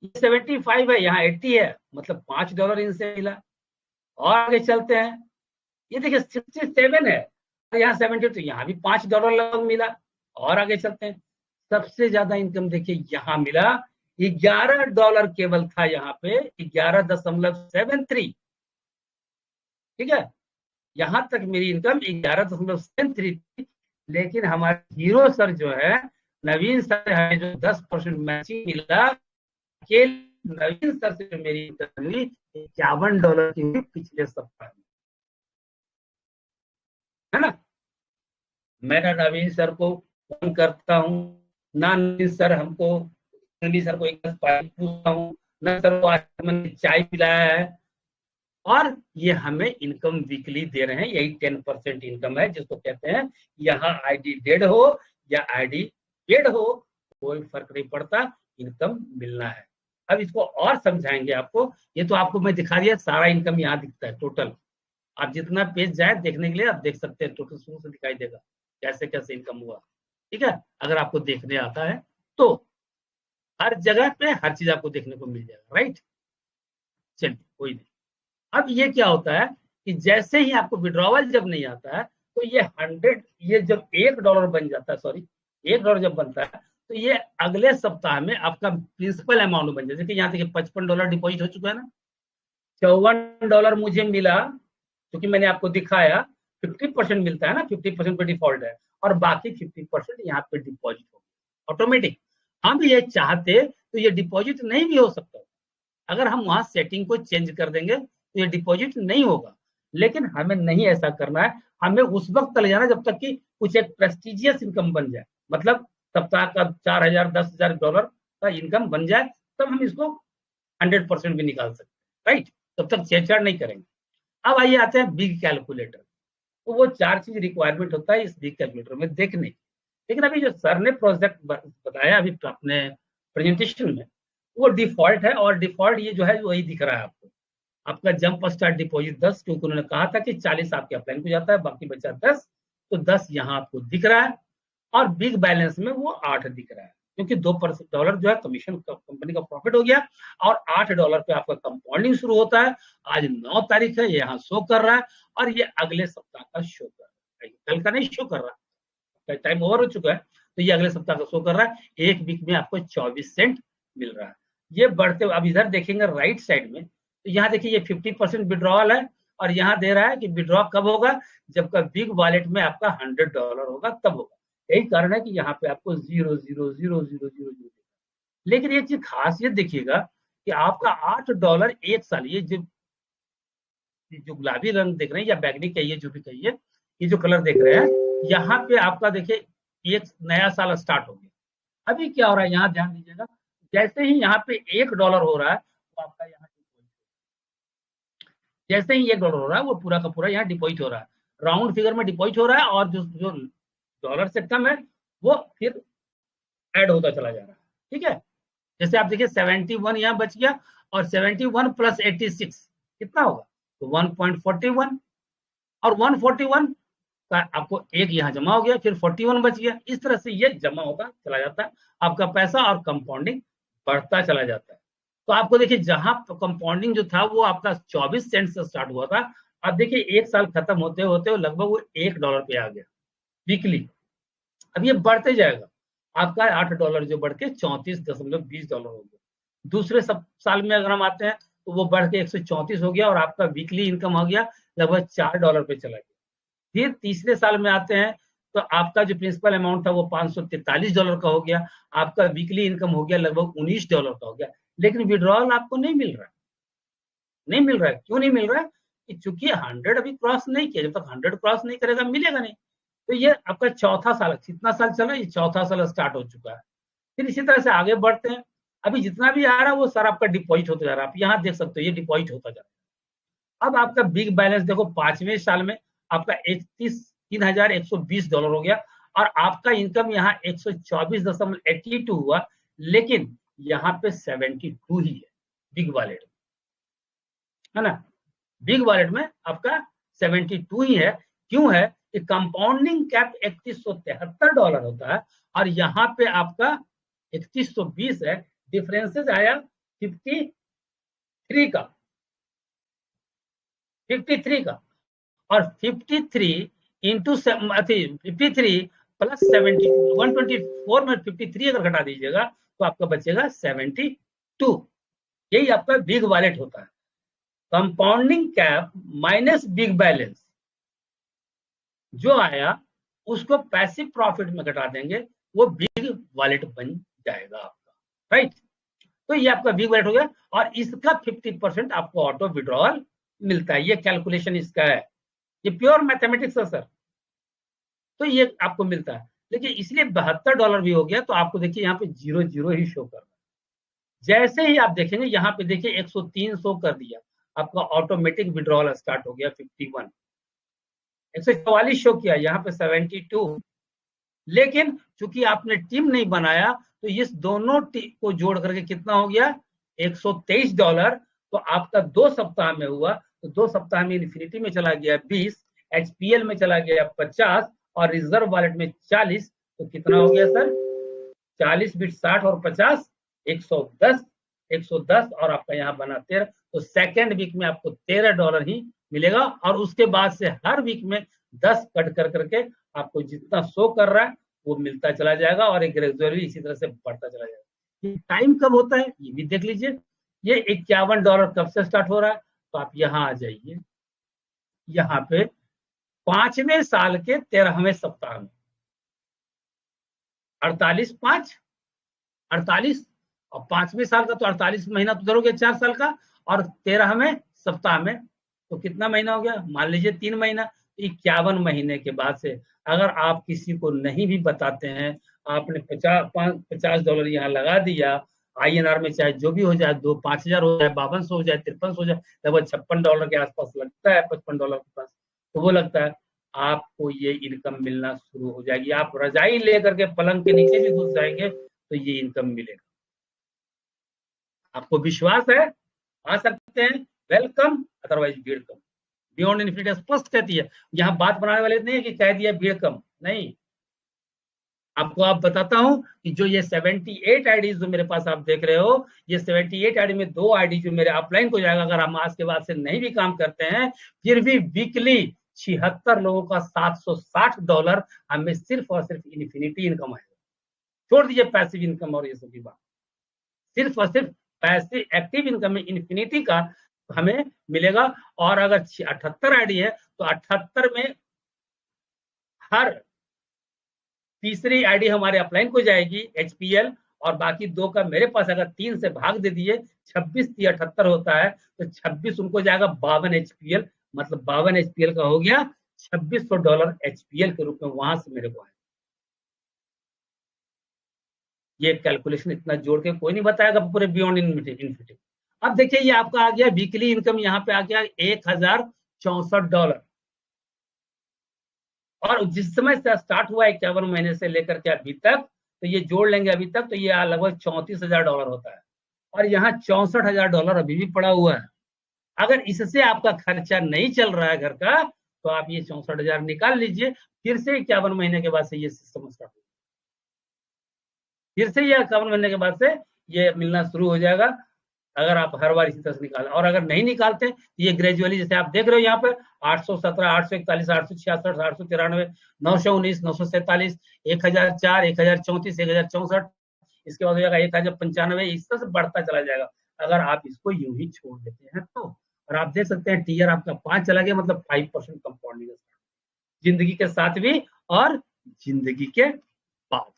ये 75 है, यहाँ 80 है, मतलब $5 इनसे मिला। और आगे चलते हैं, ये देखिए 67 है, यहाँ 70, तो यहाँ भी $5 लगभग मिला। और आगे चलते हैं, सबसे ज्यादा इनकम देखिए यहाँ मिला, $11 केवल था यहाँ पे, 11.73, ठीक है। यहां तक मेरी इनकम 11.73 थी। लेकिन हमारे हीरो सर जो है, नवीन सर है, जो 10% मैचिंग मिला, नवीन सर से मेरी इनकम हुई $51 की हुई पिछले सप्ताह में, है ना। मैंने नवीन सर को फोन करता हूँ ना, नहीं सर हमको, नहीं सर को एक गिलास पानी पूछता हूँ ना, सर को आज मैंने चाय पिलाया है, और ये हमें इनकम वीकली दे रहे हैं। यही 10% इनकम है जिसको कहते हैं, यहाँ आईडी डेड हो या आईडी पेड हो, कोई फर्क नहीं पड़ता, इनकम मिलना है। अब इसको और समझाएंगे आपको। ये तो आपको मैं दिखा दिया, सारा इनकम यहाँ दिखता है टोटल। आप जितना पेज जाए देखने के लिए आप देख सकते हैं, टोटल शुरू से दिखाई देगा कैसे कैसे इनकम हुआ। ठीक है, अगर आपको देखने आता है तो हर जगह पे हर चीज आपको देखने को मिल जाएगा। राइट, चलिए कोई नहीं। अब ये क्या होता है कि जैसे ही आपको विड्रॉवल जब नहीं आता है, तो ये 100, ये जब $1 बन जाता है, सॉरी $1 जब बनता है, तो ये अगले सप्ताह में आपका प्रिंसिपल अमाउंट बन जाए। जैसे यहाँ देखिए $55 डिपॉजिट हो चुका है ना, $54 मुझे मिला, क्योंकि मैंने आपको दिखाया 50% मिलता है ना, 50% पे डिफॉल्ट है, और बाकी 50% यहाँ पे डिपॉजिट हो ऑटोमेटिक। हम ये चाहते तो ये डिपॉजिट नहीं भी हो सकता, अगर हम वहां सेटिंग को चेंज कर देंगे तो ये डिपॉजिट नहीं होगा। लेकिन हमें नहीं ऐसा करना है, हमें उस वक्त तक ले जाना जब तक कि कुछ एक प्रेस्टिजियस इनकम बन जाए, मतलब सप्ताह का 4,000 $10,000 का इनकम बन जाए, तब हम इसको 100% भी निकाल सकते हैं। राइट, तब तक छेड़छाड़ नहीं करेंगे। अब आइए आते हैं बिग कैलकुलेटर। तो वो 4 चीज रिक्वायरमेंट होता है इस बिग कैलकुलेटर में देखने। लेकिन अभी जो सर ने प्रोजेक्ट बताया अभी अपने प्रेजेंटेशन में, वो डिफॉल्ट है, और डिफॉल्ट ये जो है वही दिख रहा है आपको। आपका जंप स्टार्ट डिपॉजिट 10, क्योंकि उन्होंने कहा था कि 40 आपके अपलाइन को जाता है, बाकी बचा 10, तो 10 यहाँ आपको दिख रहा है। और बिग बैलेंस में वो 8 दिख रहा है, क्योंकि $2 जो है कमीशन कंपनी का प्रॉफिट हो गया, और $8 पे आपका कंपाउंडिंग शुरू होता है। आज 9 तारीख है, ये यहाँ शो कर रहा है, और ये अगले सप्ताह का शो कर रहा है, कल का नहीं शो कर रहा, टाइम ओवर हो चुका है, तो ये अगले सप्ताह का शो कर रहा है। एक वीक में आपको 24 सेंट मिल रहा है। ये बढ़ते हुए अब इधर देखेंगे राइट साइड में, तो यहाँ देखिए ये 50% विड्रॉल है, और यहाँ दे रहा है कि विड्रॉ कब होगा, जब का बिग वॉलेट में आपका $100 होगा तब होगा। यही कारण है कि यहाँ पे आपको 0,0,0,0,0,0 लेकिन एक चीज खासियत देखिएगा कि आपका $8 एक साल, ये जो गुलाबी रंग देख रहे हैं या बैगनी कहिए, जो भी कहिए, ये जो कलर देख रहे हैं, यहाँ पे आपका देखिए एक नया साल स्टार्ट हो गया। अभी क्या हो रहा है, यहाँ ध्यान दीजिएगा, जैसे ही यहाँ पे $1 हो रहा है, तो आपका यहाँ जैसे ही $1 हो रहा है, वो पूरा का पूरा यहाँ डिपॉजिट हो रहा है, राउंड फिगर में डिपॉजिट हो रहा है, और जो जो डॉलर से कम है वो फिर ऐड होता चला जा रहा है। ठीक है, जैसे आप देखिए 71 यहाँ बच गया, और 71 प्लस 86 कितना होगा, तो 1.41, और 141 का आपको एक यहाँ जमा हो गया, फिर 41 बच गया। इस तरह से ये जमा होता चला जाता है आपका पैसा, और कंपाउंडिंग बढ़ता चला जाता है। तो आपको देखिए जहां कंपाउंडिंग जो था वो आपका 24 सेंट से स्टार्ट हुआ था, अब देखिए एक साल खत्म होते होते लगभग वो $1 पे आ गया वीकली। अब ये बढ़ते जाएगा, आपका $8 जो बढ़ के $34.20 हो गया। दूसरे सब साल में अगर हम आते हैं तो वो बढ़ के 134 हो गया, और आपका वीकली इनकम हो गया लगभग $4 पे चला गया। फिर तीसरे साल में आते हैं तो आपका जो प्रिंसिपल अमाउंट था वो $543 का हो गया, आपका वीकली इनकम हो गया लगभग $19 का हो गया। लेकिन विड्रॉल आपको नहीं मिल रहा है, नहीं मिल रहा है। क्यों नहीं मिल रहा है, कि चूंकि 100 अभी क्रॉस नहीं किया, जब तक 100 क्रॉस नहीं करेगा मिलेगा नहीं। तो ये आपका चौथा साल, कितना साल चला, ये चौथा साल स्टार्ट हो चुका है। फिर इसी तरह से आगे बढ़ते हैं, अभी जितना भी आ रहा है वो सारा आपका डिपॉजिट होता जा रहा है। आप यहाँ देख सकते हो ये डिपॉजिट होता जा रहा है। अब आपका बिग बैलेंस देखो, 5वें साल में आपका $3,120 हो गया, और आपका इनकम यहाँ 124.82 हुआ, लेकिन यहाँ पे 72 ही है बिग वॉलेट, है ना। बिग वॉलेट में आपका 72 ही है। क्यों है कि कंपाउंडिंग कैप $3173 होता है, और यहाँ पे आपका 3120 है। डिफरेंसेस आया 53 का, 53 का, और 53 इंटू 53 प्लस 72, 124 में 53 अगर घटा दीजिएगा तो आपका बचेगा 72। यही आपका बिग वॉलेट होता है। Compounding cap minus big balance जो आया उसको पैसिव प्रॉफिट में घटा देंगे, वो बिग वॉलेट बन जाएगा आपका। राइट, तो ये आपका बिग वॉलेट हो गया, और इसका 50% आपको ऑटो विड्रॉल मिलता है। ये कैलकुलेशन इसका है, ये प्योर मैथमेटिक्स है सर। तो ये आपको मिलता है। लेकिन इसलिए $72 भी हो गया, तो आपको देखिए यहाँ पे 0 ही शो कर रहा है। जैसे ही आप देखेंगे यहाँ पे देखिए 103 शो कर दिया, आपका ऑटोमेटिक विड्रॉल स्टार्ट हो गया 51, 144 शो किया, यहाँ पे 72। लेकिन चूंकि आपने टीम नहीं बनाया, तो इस दोनों को जोड़ करके कितना हो गया, $123। तो आपका 2 सप्ताह में हुआ, तो 2 सप्ताह में इन्फिनिटी में चला गया 20, एचपीएल में चला गया 50 और रिजर्व वॉलेट में 40। तो कितना हो गया सर, 40 बिट 60 और 50 110, 110 और आपका यहाँ बना 13। तो सेकेंड वीक में आपको $13 ही मिलेगा, और उसके बाद से हर वीक में 10 कट कर करके आपको जितना शो कर रहा है वो मिलता चला जाएगा, और एक ग्रेजुअली इसी तरह से बढ़ता चला जाएगा। टाइम कब होता है ये भी देख लीजिए, ये $51 कब से स्टार्ट हो रहा है। तो आप यहाँ आ जाइए, यहाँ पे 5वें साल के 13वें सप्ताह में 48 5 48, और 5वें साल का तो 48 महीना तो धरोगे 4 साल का, और 13वें सप्ताह में तो कितना महीना हो गया, मान लीजिए 3 महीना। 51 महीने के बाद से अगर आप किसी को नहीं भी बताते हैं, आपने $50 यहाँ लगा दिया, INR में चाहे जो भी हो जाए, 5,000 हो जाए, 5200 हो जाए, 5300 हो जाए, लगभग $56 के आसपास लगता है, $55 के पास, तो वो लगता है आपको ये इनकम मिलना शुरू हो जाएगी। आप रजाई लेकर के पलंग के नीचे भी घुस जाएंगे तो ये इनकम मिलेगा। आपको विश्वास है, आ सकते हैं, वेलकम, अदरवाइज भीड़ कम। बियॉन्ड इन्फिनिटी स्पष्ट कहती है, यहाँ बात बनाने वाले नहीं है कि कह दिया भीड़ कम, नहीं। आपको आप बताता हूं कि जो ये 78 आईडी जो मेरे पास आप देख रहे हो, ये 78 आईडी में 2 आईडी जो मेरे अपलाइन को जाएगा, अगर हम आज के बाद से नहीं भी काम करते हैं, फिर भी वीकली 76 लोगों का $760 हमें सिर्फ और सिर्फ इन्फिनिटी इनकम आएगा। छोड़ दीजिए पैसिव इनकम और ये सब की बात, सिर्फ और सिर्फ पैसे एक्टिव इनकम में इन्फिनिटी का हमें मिलेगा। और अगर 78 आईडी है तो 78 में हर तीसरी आईडी हमारे अपलाइन को जाएगी एचपीएल, और बाकी 2 का मेरे पास, अगर 3 से भाग दे दिए, 26 × 78 होता है, तो 26 उनको जाएगा 52 एचपीएल, मतलब 52 एचपीएल का हो गया $2600 एचपीएल के रूप में वहां से मेरे को आए। ये कैलकुलेशन इतना जोड़ के कोई नहीं बताएगा पूरे बियॉन्ड इन्फिनिटी। अब देखिए ये आपका आ गया वीकली इनकम, यहाँ पे आ गया $1064, और जिस समय से स्टार्ट हुआ 51 महीने से लेकर के अभी तक, तो ये जोड़ लेंगे अभी तक, तो ये लगभग $34,000 होता है, और यहाँ $64,000 अभी भी पड़ा हुआ है। अगर इससे आपका खर्चा नहीं चल रहा है घर का, तो आप ये 64,000 निकाल लीजिए, फिर से 51 महीने के बाद से ये सिस्टम स्टार्ट हो, फिर से ये 51 महीने के बाद से ये मिलना शुरू हो जाएगा, अगर आप हर बार इसी तरह से निकालें। और अगर नहीं निकालते तो ये ग्रेजुअली, जैसे आप देख रहे हो यहाँ पे 817, 841, 866, 893, 919, 947, 1004, 1034, 1064, इसके बाद हो जाएगा 1095, इस तरह से बढ़ता चला जाएगा अगर आप इसको यूं ही छोड़ देते हैं तो। और आप देख सकते हैं टीयर आपका 5 चला गया, मतलब 5% कंपाउंडिंग जिंदगी के साथ भी और जिंदगी के बाद।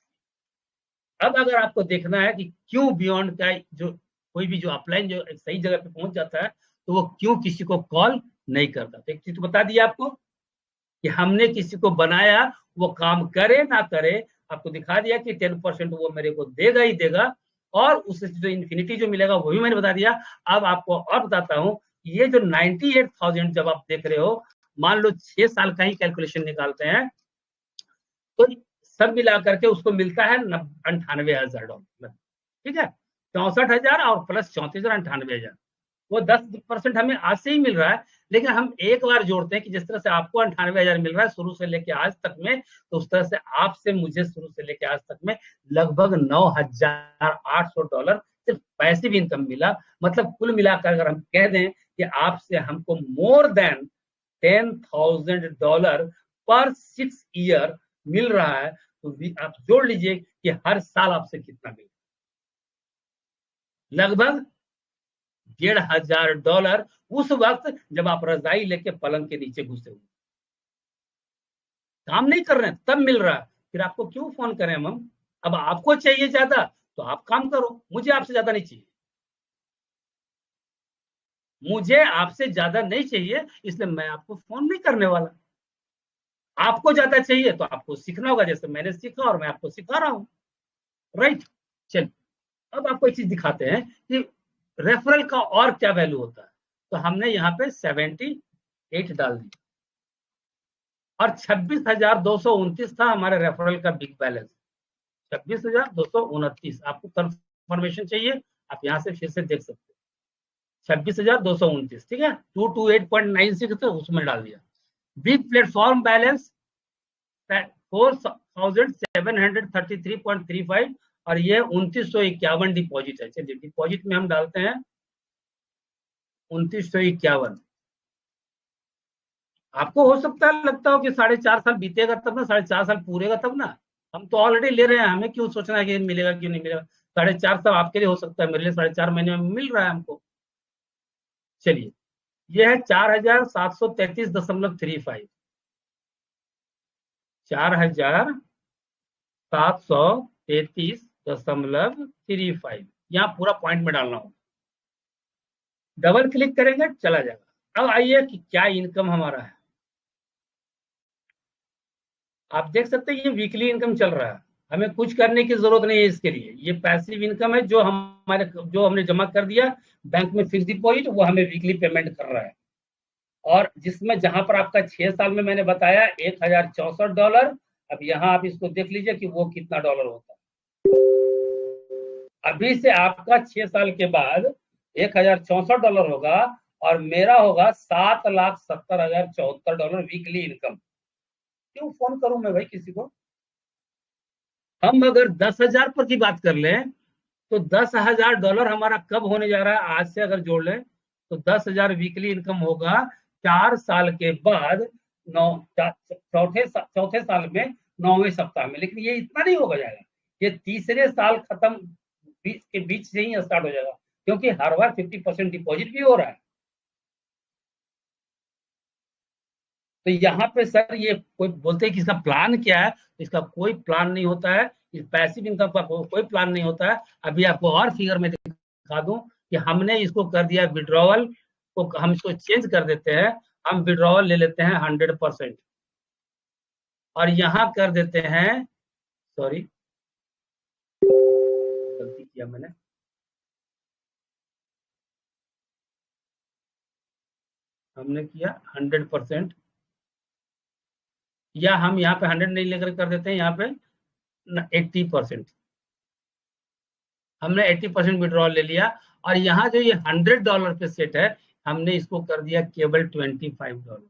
अब अगर आपको देखना है कि क्यों बियॉन्ड का जो कोई भी जो अपलाइन जो एक सही जगह पे पहुंच जाता है, तो वो क्यों किसी को कॉल नहीं करता, तो एक चीज तो बता दिया आपको कि हमने किसी को बनाया, वो काम करे ना करे, आपको दिखा दिया कि 10% वो मेरे को देगा ही देगा, और उससे जो इन्फिनिटी जो मिलेगा वो भी मैंने बता दिया। अब आपको और बताता हूँ, ये जो 98,000 जब आप देख रहे हो, मान लो 6 साल का ही कैलकुलेशन निकालते हैं, तो सब मिला करके उसको मिलता है $98,000, ठीक है, 64,000 और प्लस 34,000, 98,000, वो 10% हमें आज से ही मिल रहा है। लेकिन हम एक बार जोड़ते हैं कि जिस तरह से आपको 98,000 मिल रहा है शुरू से लेके आज तक में, तो उस तरह से आपसे मुझे शुरू से लेके आज तक में लगभग $9,800 सिर्फ पैसिव इनकम मिला। मतलब कुल मिलाकर अगर हम कह दें कि आपसे हमको मोर देन $10,000 पर 6 ईयर मिल रहा है, तो आप जोड़ लीजिए कि हर साल आपसे कितना मिल, लगभग $1,500 उस वक्त जब आप रजाई लेके पलंग के नीचे घुसे हुए, काम नहीं कर रहे हैं, तब मिल रहा है। फिर आपको क्यों फोन करें हम? अब आपको चाहिए ज्यादा तो आप काम करो, मुझे आपसे ज्यादा नहीं चाहिए, मुझे आपसे ज्यादा नहीं चाहिए, इसलिए मैं आपको फोन नहीं करने वाला। आपको ज्यादा चाहिए तो आपको सीखना होगा, जैसे मैंने सीखा और मैं आपको सिखा रहा हूँ, राइट। चलिए अब आपको एक चीज दिखाते हैं कि रेफरल का और क्या वैल्यू होता है। तो हमने यहाँ पे 78 डाल दी और 26,229 था हमारे रेफरल का बिग बैलेंस, 26,229। आपको कंफर्मेशन चाहिए, आप यहाँ से फिर से देख सकते हैं, 26,229, ठीक है। 228.96 थे, उसमें डाल दिया। बिग प्लेटफॉर्म बैलेंस 4,733.35 और ये 2,951 डिपॉजिट है। चलिए डिपॉजिट में हम डालते हैं 2,951। आपको हो सकता है लगता हो कि 4.5 साल बीतेगा तब ना, 4.5 साल पूरेगा तब ना। हम तो ऑलरेडी ले रहे हैं, हमें क्यों सोचना है कि मिलेगा क्यों नहीं मिलेगा। 4.5 साल आपके लिए हो सकता है, मेरे लिए 4.5 महीने में मिल रहा है हमको। चलिए ये है 4,733.35, 4,733.35, यहाँ पूरा पॉइंट में डालना होगा। डबल क्लिक करेंगे चला जाएगा। अब आइए कि क्या इनकम हमारा है। आप देख सकते हैं ये वीकली इनकम चल रहा है, हमें कुछ करने की जरूरत नहीं है इसके लिए। ये पैसिव इनकम है जो हमने जमा कर दिया बैंक में फिक्स डिपॉजिट, वो हमें वीकली पेमेंट कर रहा है। और जिसमें जहां पर आपका 6 साल में मैंने बताया $1,064, अब यहाँ आप इसको देख लीजिए कि वो कितना डॉलर होता है। अभी से आपका 6 साल के बाद $1,064 होगा और मेरा होगा $7,70,074 वीकली इनकम। क्यों फोन करूं मैं भाई किसी को। हम अगर 10,000 पर की बात कर लें तो $10,000 हमारा कब होने जा रहा है, आज से अगर जोड़ लें तो 10,000 वीकली इनकम होगा 4 साल के बाद, चौथे साल में 9वें सप्ताह में। लेकिन ये इतना नहीं होगा जाएगा, ये तीसरे साल खत्म के बीच से ही स्टार्ट हो जाएगा, क्योंकि हर बार 50% डिपॉजिट भी हो रहा है। तो यहाँ पे सर ये कोई बोलते हैं कि इसका प्लान क्या है, इसका कोई प्लान नहीं होता है। इस पैसिव इनकम का कोई प्लान नहीं होता है। अभी आपको और फिगर में दिखा दूं कि हमने इसको कर दिया विड्रॉवल को, हम इसको चेंज कर देते हैं। हम विड्रॉवल ले लेते हैं 100% और यहाँ कर देते हैं, सॉरी गलती किया मैंने, हमने किया 100%, या हम यहाँ पे 100 नहीं लेकर कर देते हैं यहाँ पे 80%। हमने 80% विड्रॉल ले लिया और यहाँ जो ये $100 पे सेट है, हमने इसको कर दिया केवल $25।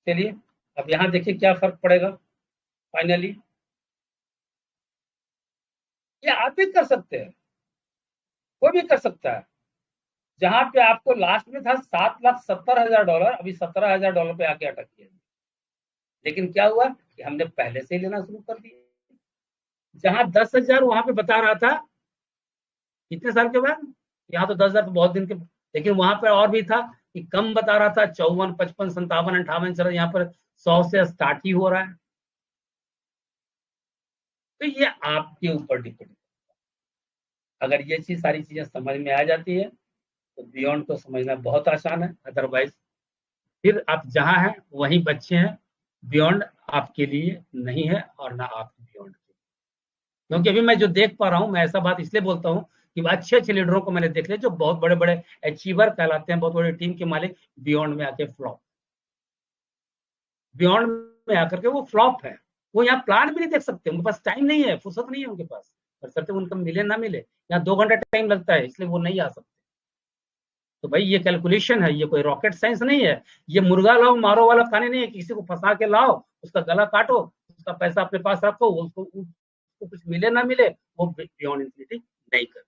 चलिए अब यहाँ देखिए क्या फर्क पड़ेगा। फाइनली ये आप भी कर सकते हैं, कोई भी कर सकता है। जहां पे आपको लास्ट में था $7,70,000, अभी $17,000 पे आके अटक गया। लेकिन क्या हुआ कि हमने पहले से ही लेना शुरू कर दिया। जहां 10,000 वहां पे बता रहा था कितने साल के बाद, यहाँ तो 10,000 तो बहुत दिन के, लेकिन वहां पर और भी था कि कम बता रहा था, 54, 55, 57, 58 चल, यहाँ पर 100 से स्टार्ट ही हो रहा है। तो ये आपके ऊपर डिपेंड। अगर ये चीज सारी चीजें समझ में आ जाती है तो बियॉन्ड को समझना बहुत आसान है। अदरवाइज फिर आप जहां हैं वहीं बच्चे हैं, बियॉन्ड आपके लिए नहीं है और ना आप बियॉन्ड के। क्योंकि अभी मैं जो देख पा रहा हूँ, मैं ऐसा बात इसलिए बोलता हूँ कि अच्छे अच्छे लीडरों को मैंने देख लिया जो बहुत बड़े बड़े अचीवर कहलाते हैं, बहुत बड़े टीम के मालिक, बियॉन्ड में आके फ्लॉप, बियॉन्ड में आकर के वो फ्लॉप है। वो यहाँ प्लान भी नहीं देख सकते, उनके पास टाइम नहीं है, फुर्सत नहीं है उनके पास। कर सकते उनको मिले ना मिले, यहाँ 2 घंटा टाइम लगता है, इसलिए वो नहीं आ सकते। तो भाई ये कैलकुलेशन है, ये कोई रॉकेट साइंस नहीं है। ये मुर्गा लाओ मारो वाला खाने नहीं है, किसी को फंसा के लाओ, उसका गला काटो, उसका पैसा अपने पास रखो, उसको कुछ मिले ना मिले, वो बियॉन्ड इंफिनिटी नहीं करती।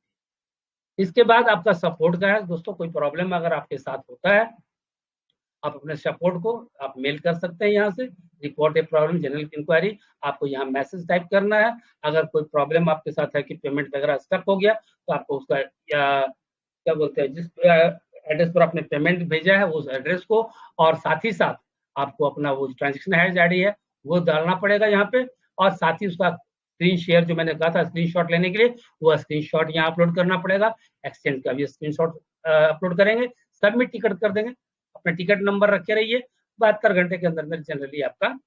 इसके बाद आपका सपोर्ट का है दोस्तों, कोई प्रॉब्लम अगर आपके साथ होता है, आप अपने सपोर्ट को आप मेल कर सकते हैं यहाँ से, report a problem general inquiry. आपको यहाँ मैसेज टाइप करना है। अगर कोई प्रॉब्लम आपके साथ है कि पेमेंट वगैरह स्टक हो गया, तो आपको उसका क्या बोलते हैं, जिस एड्रेस पर आपने पेमेंट भेजा है उस एड्रेस को, और साथ ही साथ आपको अपना वो ट्रांजेक्शन हैश आईडी है वो डालना पड़ेगा यहाँ पे, और साथ ही उसका स्क्रीन शेयर जो मैंने कहा था स्क्रीनशॉट लेने के लिए, वो स्क्रीनशॉट यहाँ अपलोड करना पड़ेगा। एक्सचेंज का भी स्क्रीनशॉट अपलोड करेंगे, सबमिट टिकट कर देंगे, अपना टिकट नंबर रखे रहिए, 72 घंटे के अंदर अंदर जनरली आपका